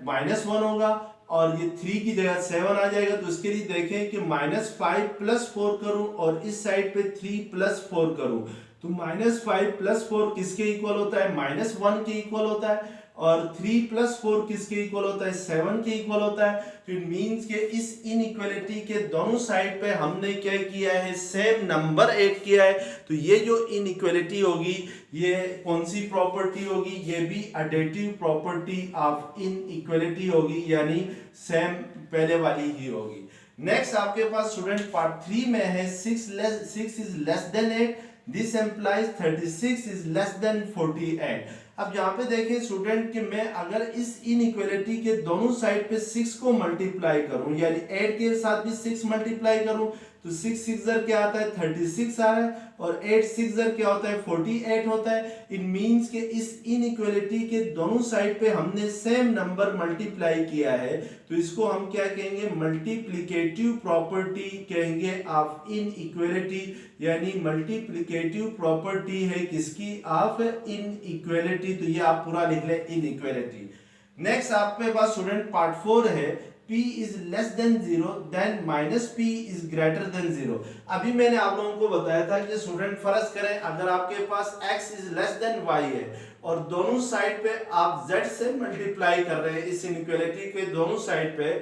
-1 होगा और ये 3 की जगह 7 आ जाएगा। तो इसके लिए देखें कि -5 प्लस 4 करूं और इस साइड पे 3 प्लस 4 करूं तो -5 प्लस 4 किसके इक्वल होता है, -1 के इक्वल होता है, और 3 प्लस 4 किसके इक्वल होता है, 7 के इक्वल होता है। तो इट मींस कि इस इनइक्वालिटी के दोनों साइड पे हमने क्या किया है, सेम नंबर ऐड किया है। तो ये जो इनइक्वालिटी होगी ये कौन सी प्रॉपर्टी होगी, ये भी एडिटिव प्रॉपर्टी ऑफ इनइक्वालिटी होगी, यानी सेम पहले वाली ही होगी। नेक्स्ट आपके पास स्टूडेंट पार्ट 3 में है 6 is less then 8, this implies 36 is less then 48। अब यहाँ पे देखें स्टूडेंट कि मैं अगर इस इनइक्वालिटी के दोनों साइड पे 6 को मल्टीप्लाई करूं, यानी 8 के साथ भी 6 मल्टीप्लाई करूं तो 6 6 क्या आता है 36 आ रहा है, और 8 6 क्या होता है 48 होता है। इट मींस कि इस इनइक्वालिटी के दोनों साइड पे हमने सेम नंबर मल्टीप्लाई किया है, तो इसको हम क्या कहेंगे, मल्टीप्लिकेटिव प्रॉपर्टी कहेंगे ऑफ इनइक्वालिटी, यानी मल्टीप्लिकेटिव प्रॉपर्टी है किसकी, ऑफ इनइक्वालिटी। तो ये आप पूरा लिख लें, इनइक्वालिटी। नेक्स्ट आपके पास स्टूडेंट पार्ट 4 है p is less than 0 then minus p is greater than 0। अभी मैंने आप लोगों को बताया था कि स्टूडेंट फर्ज करें अगर आपके पास x is less than y है और दोनों साइड पे आप z से मल्टीप्लाई कर रहे हैं, इस इनइक्वालिटी के दोनों साइड पे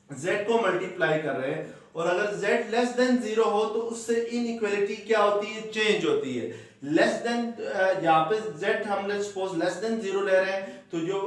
z को मल्टीप्लाई कर रहे हैं और अगर z लेस देन 0 हो तो उससे इनइक्वालिटी क्या होती है, चेंज होती है। लेस देन यहाँ पे z हम सपोज लेस देन 0 ले रहे हैं तो जो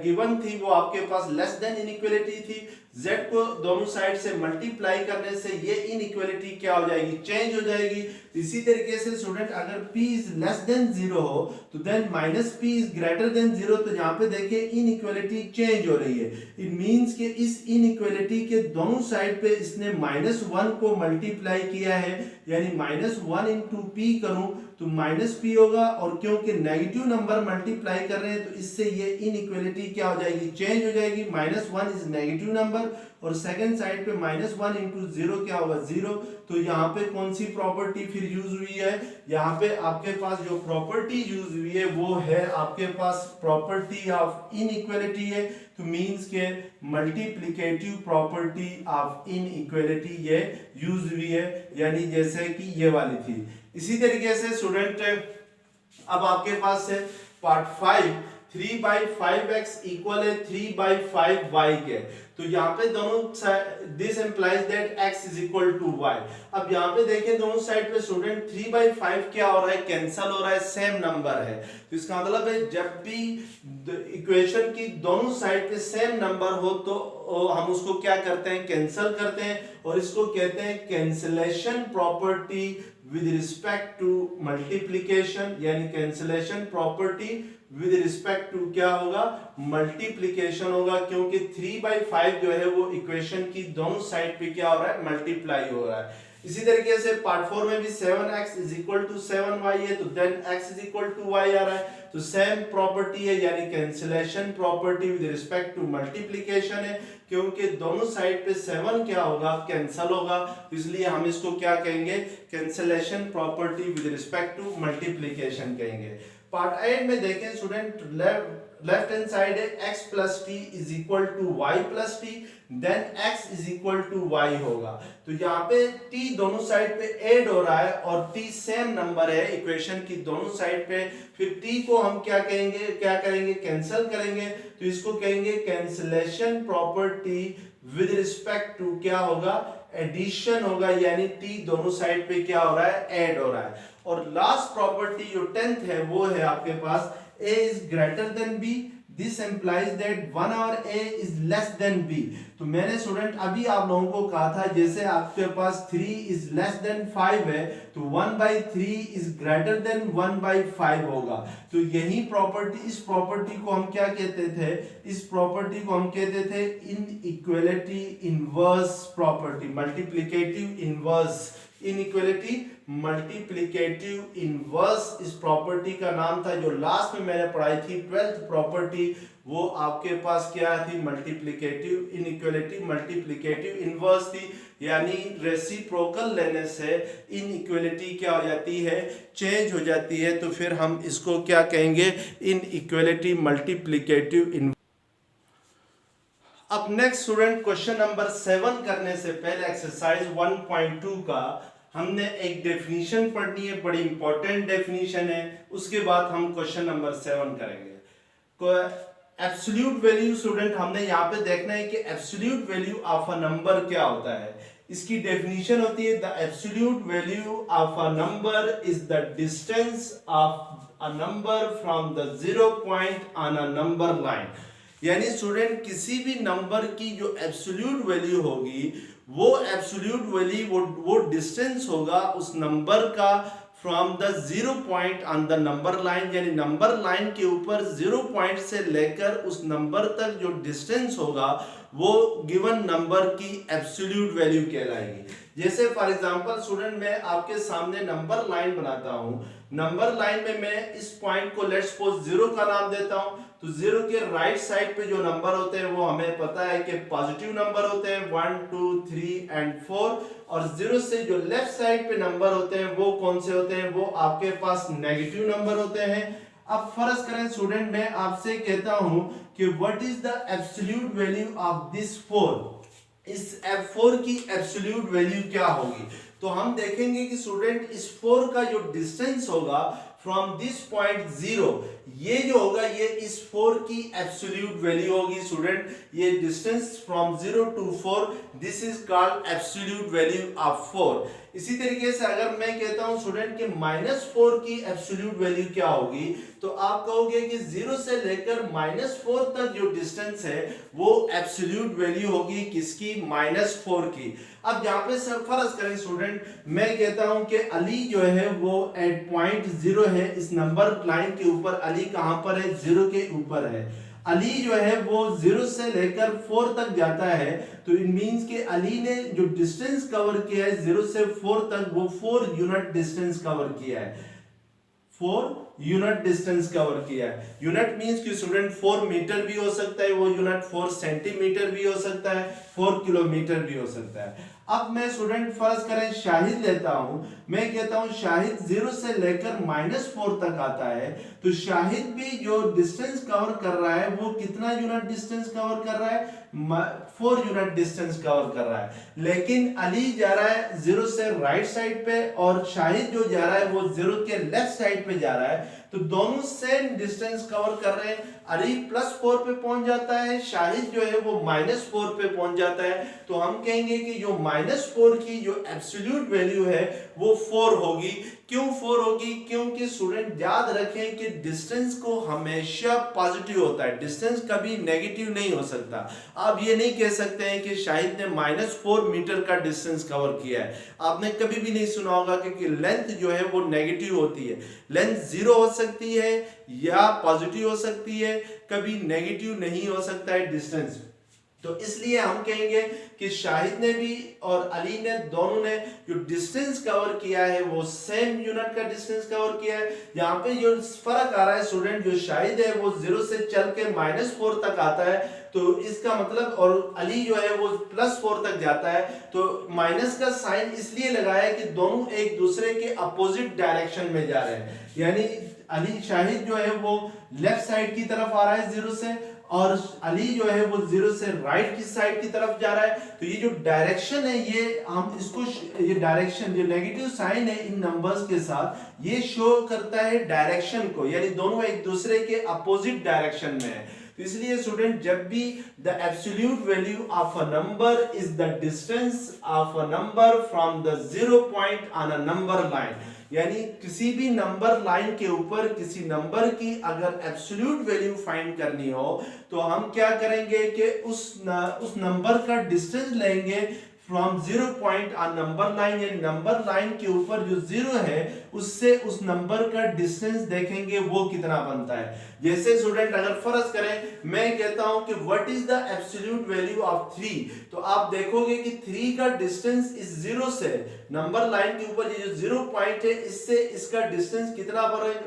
गिवन थी वो आपके पास लेस देन इनइक्वालिटी थी, z को दोनों साइड से मल्टीप्लाई करने से ये इनइक्वालिटी क्या हो जाएगी, चेंज हो जाएगी। इसी तरीके से स्टूडेंट अगर p इज लेस देन 0 हो तो then minus p is greater than 0, तो यहाँ पे देखिए इनइक्वालिटी चेंज हो रही है। इट मींस कि इस इनइक्वालिटी के दोनों साइड पे इसने -1 को मल्टीप्लाई किया है, यानी -1 इंटू p करूं तो -p होगा और क्योंकि नेगेटिव नंबर मल्टीप्लाई कर रहे हैं तो इससे ये इनइक्वालिटी क्या हो जाएगी, चेंज हो जाएगी। -1 इज नेगेटिव नंबर और सेकंड साइड पे -1 इंटू 0 क्या होगा, 0। तो यहाँ पे कौन सी प्रॉपर्टी फिर यूज हुई है, यहाँ पे आपके पास जो प्रॉपर्टी यूज हुई है वो है आपके पास प्रॉपर्टी ऑफ इनइक्वालिटी है, तो मींस के मल्टीप्लिकेटिव प्रॉपर्टी ऑफ इनइक्वालिटी ये यूज हुई है, यानी जैसे कि ये वाली थी। इसी तरीके से स्टूडेंट अब आपके पास है पार्ट 5, 3/5x इक्वल है 3/5y के, तो यहाँ पे दोनों this implies that x is equal to y। अब यहाँ पे देखें दोनों साइड पे स्टूडेंट 3/5 क्या हो रहा है, कैंसल हो रहा है, सेम नंबर है। तो इसका मतलब है जब भी इक्वेशन की दोनों साइड पे सेम नंबर हो तो हम उसको क्या करते हैं, कैंसल करते हैं, और इसको कहते हैं cancellation property with respect to multiplication, यानी cancellation property with respect to क्या होगा, मल्टीप्लिकेशन होगा, क्योंकि 3/5 जो है वो इक्वेशन की दोनों साइड पे क्या हो रहा है, मल्टीप्लाई हो रहा है। इसी तरीके से पार्ट 4 में भी 7x is equal to 7y है, तो then x is equal to y आ रहा है, तो सेम प्रॉपर्टी है, यानी cancellation property with respect to multiplication है, क्योंकि दोनों साइड पे 7 क्या होगा, कैंसल होगा, इसलिए हम इसको क्या कहेंगे, cancellation property with respect to multiplication कहेंगे। पार्ट 8 में देखें स्टूडेंट, लेफ्ट हैंड साइड है x plus t is equal to y plus t, then x is equal to y होगा। तो यहाँ पे t दोनों साइड पे ऐड हो रहा है और t सेम नंबर है इक्वेशन की दोनों साइड पे, फिर t को हम क्या कहेंगे, क्या करेंगे, कैंसिल करेंगे, तो इसको कहेंगे cancellation property with respect to क्या होगा, एडिशन होगा, यानी t दोनों साइड पे क्या हो रहा है, ऐड हो रहा है। और लास्ट प्रॉपर्टी जो 10th है वो है आपके पास a is greater than b, this implies that 1 over a is less than b। तो मैंने स्टूडेंट अभी आप लोगों को कहा था जैसे आपके पास 3 is less than 5 है तो 1/3 is greater than 1/5 होगा। तो यही प्रॉपर्टी, इस प्रॉपर्टी को हम क्या कहते थे, इस प्रॉपर्टी को हम कहते थे inequality inverse property, multiplicative inverse, inequality multiplicative inverse इस प्रॉपर्टी का नाम था। जो लास्ट में मैंने पढ़ाई थी 12th प्रॉपर्टी, वो आपके पास क्या थी, मल्टीप्लिकेटिव इनइक्वालिटी मल्टीप्लिकेटिव इनवर्स थी, यानी रेसिप्रोकल लेने से इनइक्वालिटी क्या हो जाती है, चेंज हो जाती है, तो फिर हम इसको क्या कहेंगे, इनइक्वालिटी मल्टीप्लिकेटिव इनवर्स। अब नेक्स्ट स्टूडेंट क्वेश्चन नंबर 7 करने से पहले एक्सरसाइज 1.2 का हमने एक डेफिनेशन पढ़नी है, बड़ी इंपॉर्टेंट डेफिनेशन है, उसके बाद हम क्वेश्चन नंबर 7 करेंगे। एब्सोल्यूट वैल्यू स्टूडेंट हमने यहाँ पे देखना है कि absolute value of a number क्या होता है। इसकी डेफिनेशन होती है the absolute value of a number is the distance of a number from the 0 point on a number line. यानी स्टूडेंट किसी भी नंबर की जो एब्सोल्यूट वैल्यू होगी वो एब्सोल्यूट वैल्यू वो डिस्टेंस होगा उस नंबर का from the 0 point on the number line, यानी नंबर लाइन के ऊपर 0 पॉइंट से लेकर उस नंबर तक जो डिस्टेंस होगा वो गिवन नंबर की एब्सोल्यूट वैल्यू कहलाएगी। जैसे फॉर एग्जांपल स्टूडेंट मैं आपके सामने नंबर लाइन बनाता हूं, नंबर लाइन में मैं इस पॉइंट को लेट्स सपोज 0 का नाम देता हूं, तो 0 के राइट साइड पे जो नंबर होते हैं वो हमें पता है कि पॉजिटिव नंबर होते हैं 1 2 3 एंड 4, और 0 से जो लेफ्ट साइड पे नंबर होते हैं वो कौन से होते हैं, वो आपके पास नेगेटिव नंबर होते हैं। अब फर्ज करें स्टूडेंट मैं आपसे कहता हूं कि what is the absolute value of this 4, इस F4 की एब्सोल्यूट वैल्यू क्या होगी। तो हम देखेंगे कि स्टूडेंट इस 4 का जो डिस्टेंस होगा फ्रॉम दिस पॉइंट 0, ये जो होगा ये इस 4 की एब्सोल्यूट वैल्यू होगी स्टूडेंट। ये distance from 0 to 4, this is called absolute value of 4। इसी तरीके से अगर मैं कहता हूं स्टूडेंट कि -4 की एब्सोल्यूट वैल्यू क्या होगी, तो आप कहोगे कि 0 से लेकर -4 तक जो डिस्टेंस है वो एब्सोल्यूट वैल्यू होगी किसकी, -4 की। अब यहाँ पे फर्ज करें स्टूडेंट, मैं कहता हूं कि अली जो है वो एट पॉइंट 0 है, इस नंबर लाइन के ऊपर अली कहां पर है, 0 के ऊपर है। अली जो है वो 0 से लेकर 4 तक जाता है, तो इट मींस कि अली ने जो डिस्टेंस कवर किया है 0 से 4 तक, वो 4 यूनिट डिस्टेंस कवर किया है, 4 यूनिट डिस्टेंस कवर किया है। यूनिट मींस कि स्टूडेंट 4 मीटर भी हो सकता है वो यूनिट, 4 सेंटीमीटर भी हो सकता है, 4 किलोमीटर भी हो सकता है। अब मैं स्टूडेंट फर्ज करें शाहिद लेता हूं, मैं कहता हूं शाहिद 0 से लेकर -4 तक आता है, तो शाहिद भी जो डिस्टेंस कवर कर रहा है वो कितना यूनिट डिस्टेंस कवर कर रहा है, 4 यूनिट डिस्टेंस कवर कर रहा है। लेकिन अली जा रहा है 0 से राइट साइड पे और शाहिद जो जा रहा है वो 0 के लेफ्ट साइड पे जा रहा है, तो दोनों सेम डिस्टेंस कवर कर रहे हैं। अली +4 पे पहुंच जाता है, शाहिद जो है वो -4 पे पहुंच जाता है, तो हम कहेंगे कि जो -4 की जो एब्सोल्यूट वैल्यू है वो 4 होगी। क्यों 4 होगी, क्योंकि स्टूडेंट याद रखें कि डिस्टेंस को हमेशा पॉजिटिव होता है, डिस्टेंस कभी नेगेटिव नहीं हो सकता। आप ये नहीं कह सकते हैं कि शाहिद ने -4 मीटर का डिस्टेंस कवर किया है। आपने कभी भी नहीं सुना होगा कि लेंथ जो है वो नेगेटिव होती है, लेंथ 0 हो सकती है या पॉजिटिव हो सकती है, कभी नेगेटिव नहीं हो सकता है डिस्टेंस। तो इसलिए हम कहेंगे कि शाहिद ने भी और अली ने दोनों ने जो डिस्टेंस कवर किया है वो सेम यूनिट का डिस्टेंस कवर किया है। यहाँ पे जो फर्क आ रहा है स्टूडेंट, जो शाहिद है वो 0 से चल के -4 तक आता है, तो इसका मतलब, और अली जो है वो +4 तक जाता है, तो माइनस का साइन इसलिए लगाया है कि दोनों एक दूसरे के अपोजिट डायरेक्शन में जा रहे हैं। यानी अली शाहिद जो है वो लेफ्ट साइड की तरफ आ रहा है 0 से, और अली जो है वो 0 से राइट की साइड की तरफ जा रहा है। तो ये जो डायरेक्शन है, ये हम इसको, ये डायरेक्शन जो नेगेटिव साइन है इन नंबर्स के साथ, ये शो करता है डायरेक्शन को, यानी दोनों एक दूसरे के अपोजिट डायरेक्शन में है। तो इसलिए स्टूडेंट जब भी the absolute value of a number is the distance of a number from the 0 point on a number line, यानी किसी भी नंबर लाइन के ऊपर किसी नंबर की अगर एब्सोल्यूट वैल्यू फाइंड करनी हो, तो हम क्या करेंगे कि उस नंबर का डिस्टेंस लेंगे from 0 point on number line, यानी नंबर लाइन के ऊपर जो 0 है उससे उस नंबर का डिस्टेंस देखेंगे वो कितना बनता है। जैसे स्टूडेंट अगर फर्ज करें मैं कहता हूं कि what is the absolute value of 3, तो आप देखोगे कि 3 का डिस्टेंस इस 0 से नंबर लाइन के ऊपर ये जो 0 पॉइंट है इससे इसका डिस्टेंस कितना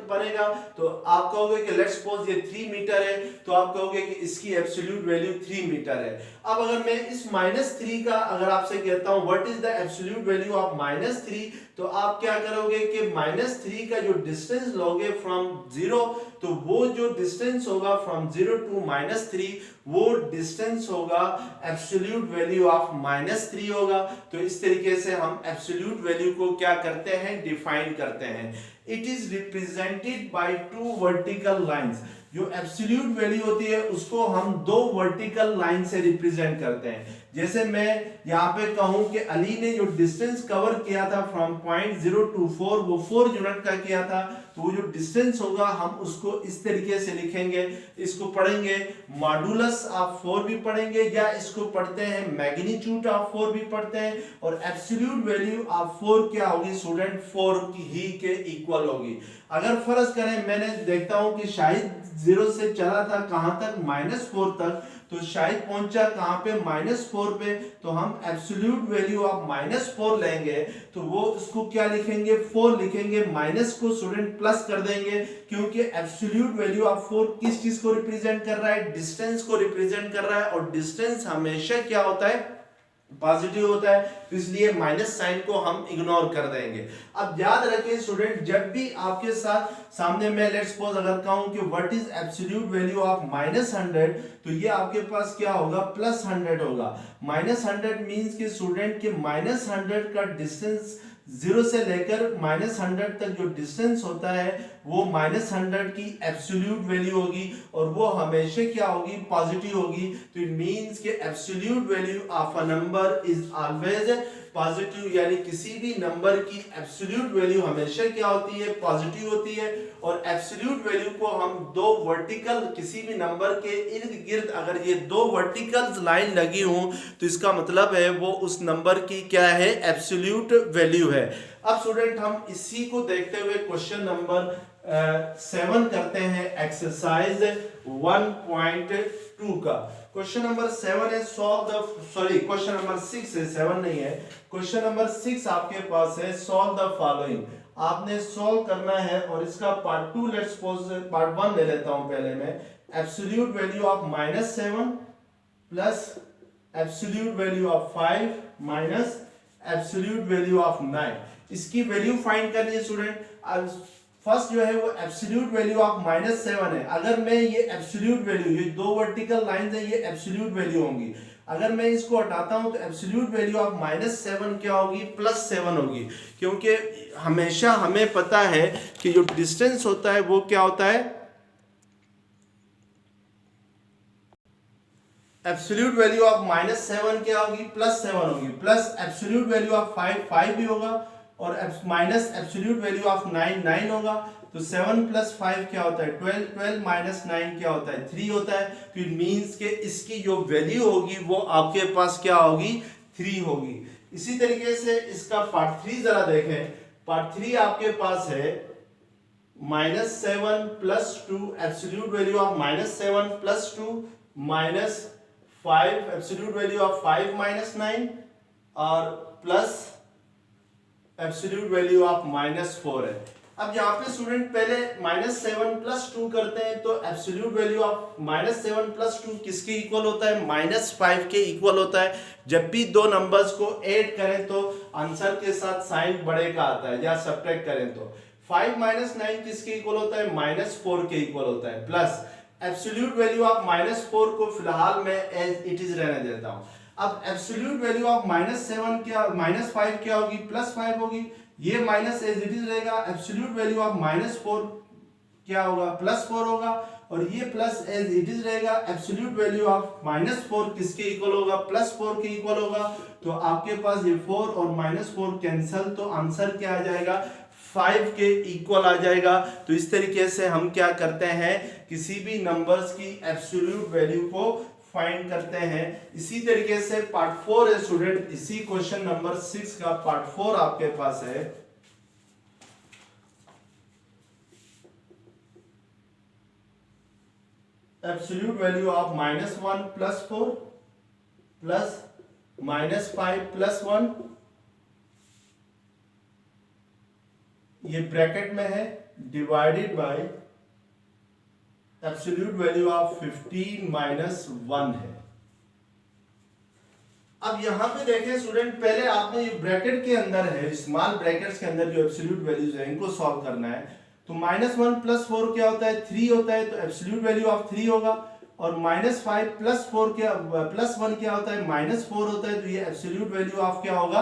बनेगा, तो आप कहोगे कि लेट्स सपोज ये 3 मीटर है, तो आप कहोगे कि इसकी एब्सोल्यूट वैल्यू 3 मीटर है। अब अगर मैं इस -3 का अगर आपसे कहता हूं what is the absolute value of -3, तो आप क्या करोगे कि -3 का जो डिस्टेंस लोगे फ्रॉम 0, तो वो जो डिस्टेंस होगा फ्रॉम 0 to -3, वो डिस्टेंस होगा एब्सोल्यूट वैल्यू ऑफ -3 होगा। तो इस तरीके से हम एब्सोल्यूट वैल्यू को क्या करते हैं, डिफाइन करते हैं। It is represented by 2 vertical lines. जो एब्सोल्यूट वैल्यू होती है उसको हम 2 वर्टिकल लाइन से रिप्रेजेंट करते हैं। जैसे मैं यहाँ पे कहूं कि अली ने जो डिस्टेंस कवर किया था फ्रॉम पॉइंट 0 to 4, वो 4 यूनिट का किया था, तो वो जो डिस्टेंस होगा हम उसको इस तरीके से लिखेंगे। इसको पढ़ेंगे मॉडुलस ऑफ 4 भी पढ़ेंगे, या इसको पढ़ते हैं मैग्नीट्यूड ऑफ 4 भी पढ़ते हैं, और एब्सोल्यूट वैल्यू ऑफ 4 क्या होगी स्टूडेंट, 4 ही के इक्वल होगी। अगर फर्ज करें मैंने देखता हूं कि शायद 0 से चला था कहां तक, -4 तक, तो शायद पहुंचा कहां पे, -4 पे, तो हम एब्सोल्यूट वैल्यू ऑफ -4 लेंगे, तो वो इसको क्या लिखेंगे, 4 लिखेंगे, माइनस को स्टूडेंट प्लस कर देंगे, क्योंकि एब्सोल्यूट वैल्यू ऑफ 4 किस चीज को रिप्रेजेंट कर रहा है, डिस्टेंस को रिप्रेजेंट कर रहा है, और डिस्टेंस हमेशा क्या होता है, पॉजिटिव होता है, तो इसलिए माइनस साइन को हम इग्नोर कर देंगे। अब याद रखें स्टूडेंट, जब भी आपके साथ सामने मैं लेट्स सपोज अगर कहूं कि what is absolute value of -100, तो ये आपके पास क्या होगा, +100 होगा। -100 मींस कि स्टूडेंट के -100 का डिस्टेंस 0 से लेकर -100 तक जो डिस्टेंस होता है वो -100 की एब्सोल्यूट वैल्यू होगी, और वो हमेशा क्या होगी, पॉजिटिव होगी। तो इट मींस कि absolute value of a number is always positive, यानी किसी भी नंबर की एब्सोल्यूट वैल्यू हमेशा क्या होती है, पॉजिटिव होती है। और एब्सोल्यूट वैल्यू को हम दो वर्टिकल किसी भी नंबर के इर्द गिर्द अगर ये दो वर्टिकल लाइन लगी हो तो इसका मतलब है वो उस नंबर की क्या है, एब्सोल्यूट वैल्यू है। अब स्टूडेंट हम इसी को देखते हुए क्वेश्चन नंबर 7 करते हैं, एक्सरसाइज 1.2 का। क्वेश्चन नंबर 7 है क्वेश्चन नंबर 6 है, 7 नहीं है। क्वेश्चन नंबर 6 आपके पास है, सॉल्व द फॉलोइंग। आपने सॉल्व करना है, और इसका पार्ट 2 लेट्स सपोज पार्ट 1 ले लेता हूं पहले मैं। Absolute value of -7 plus absolute value of 5 minus absolute value of 9। इसकी वैल्यू फाइंड करनी है स्टूडेंट। अब फर्स्ट जो है वो एब्सोल्यूट वैल्यू ऑफ -7 है। अगर मैं ये एब्सोल्यूट वैल्यू, ये दो वर्टिकल लाइंस है, ये एब्सोल्यूट वैल्यू होंगी। अगर मैं इसको हटाता हूं तो एब्सोल्यूट वैल्यू ऑफ -7 क्या होगी, +7 होगी। क्योंकि हमेशा हमें पता है कि जो डिस्टेंस होता है वो क्या होता है, एब्सोल्यूट वैल्यू ऑफ -7 क्या होगी, +7 होगी, प्लस एब्सोल्यूट वैल्यू ऑफ 5 भी होगा, और माइनस एब्सोल्यूट वैल्यू ऑफ 9 होगा। तो 7 + 5 क्या होता है, 12 - 9 क्या होता है, 3 होता है। तो इट मींस के इसकी जो वैल्यू होगी वो आपके पास क्या होगी, 3 होगी। इसी तरीके से इसका पार्ट 3 जरा देखें। पार्ट 3 आपके पास है -7 + 2 absolute value of -7 + 2 minus 5 absolute value of 5 - 9 और प्लस एब्सोल्यूट वैल्यू ऑफ -4 है। अब यहाँ पे स्टूडेंट पहले -7 + 2 करते हैं, तो एब्सोल्यूट वैल्यू ऑफ -7 + 2 किसके इक्वल होता है, -5 के इक्वल होता है। जब भी दो नंबर्स को ऐड करें तो आंसर के साथ साइन बड़े का आता है, या सब्ट्रैक्ट करें तो 5 - 9 किसके इक्वल होता है, -4 के इक्वल होता है। प्लस एब्सोल्यूट वैल्यू ऑफ -4 को फिलहाल मैं एज इट इज रहने देता हूं। अब एब्सोल्यूट वैल्यू ऑफ -5 क्या होगी, +5 होगी। ये माइनस एज इट इज रहेगा। एब्सोल्यूट वैल्यू ऑफ -4 क्या होगा, +4 होगा, और ये प्लस एज इट इज रहेगा। एब्सोल्यूट वैल्यू ऑफ -4 किसके इक्वल होगा, +4 के इक्वल होगा। तो आपके पास ये 4 और -4 कैंसल, तो आंसर क्या आ जाएगा, 5 के इक्वल आ जाएगा। तो इस तरीके से हम क्या करते हैं, किसी भी नंबर्स की एब्सोल्यूट वैल्यू को फाइंड करते हैं। इसी तरीके से पार्ट 4 है स्टूडेंट, इसी क्वेश्चन नंबर 6 का पार्ट 4 आपके पास है। एब्सोल्यूट वैल्यू ऑफ -1 + 4 प्लस -5 + 1, ये ब्रैकेट में है, divided by absolute value of 15 - 1 है। अब यहां पे देखें स्टूडेंट, पहले आपने ये ब्रैकेट के अंदर है, स्मॉल ब्रैकेट्स के अंदर जो एब्सोल्यूट वैल्यूज है इनको सॉल्व करना है। तो -1 + 4 क्या होता है, 3 होता है, तो एब्सोल्यूट वैल्यू ऑफ 3 होगा। और -5 + 4 क्या, +1 क्या होता है, -4 होता है, तो ये एब्सोल्यूट वैल्यू ऑफ क्या होगा,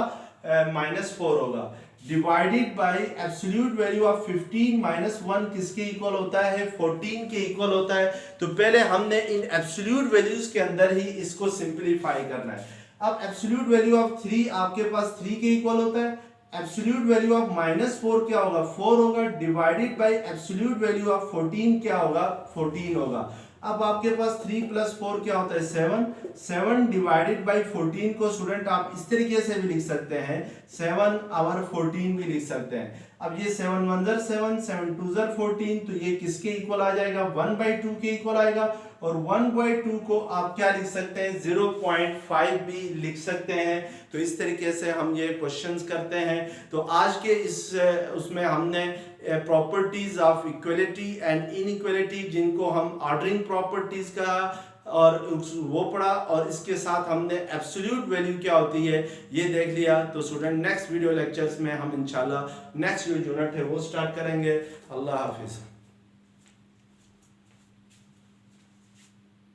-4 होगा। Divided by absolute value of 15 - 1 किसके इक्वल होता है, 14 के इक्वल होता है। तो पहले हमने इन एब्सोल्यूट वैल्यूज के अंदर ही इसको सिंपलीफाई करना है। अब एब्सोल्यूट वैल्यू ऑफ 3 आपके पास 3 के इक्वल होता है। एब्सोल्यूट वैल्यू ऑफ -4 क्या होगा, 4 होगा, divided by absolute value of 14 क्या होगा, 14 होगा। अब आपके पास 3 + 4 क्या होता है, 7 डिवाइडेड बाय 14 को स्टूडेंट आप इस तरीके से भी लिख सकते हैं, 7 और 14 भी लिख सकते हैं। अब ये 7 1 ज़र 7, 7 2 ज़र 14, तो ये किसके इक्वल आ जाएगा, 1/2 के इक्वल आएगा। और 1/2 को आप क्या लिख सकते हैं, 0.5 भी लिख सकते हैं। तो इस तरीके से हम ये क्वेश्चंस करते हैं। तो आज के इस उसमें हमने properties of equality and inequality, जिनको हम ऑर्डरिंग प्रॉपर्टीज का और वो पढ़ा, और इसके साथ हमने एब्सोल्यूट वैल्यू क्या होती है ये देख लिया। तो स्टूडेंट नेक्स्ट वीडियो लेक्चर्स में हम इंशाल्लाह नेक्स्ट जो यूनिट है वो स्टार्ट करेंगे। अल्लाह हाफिज़।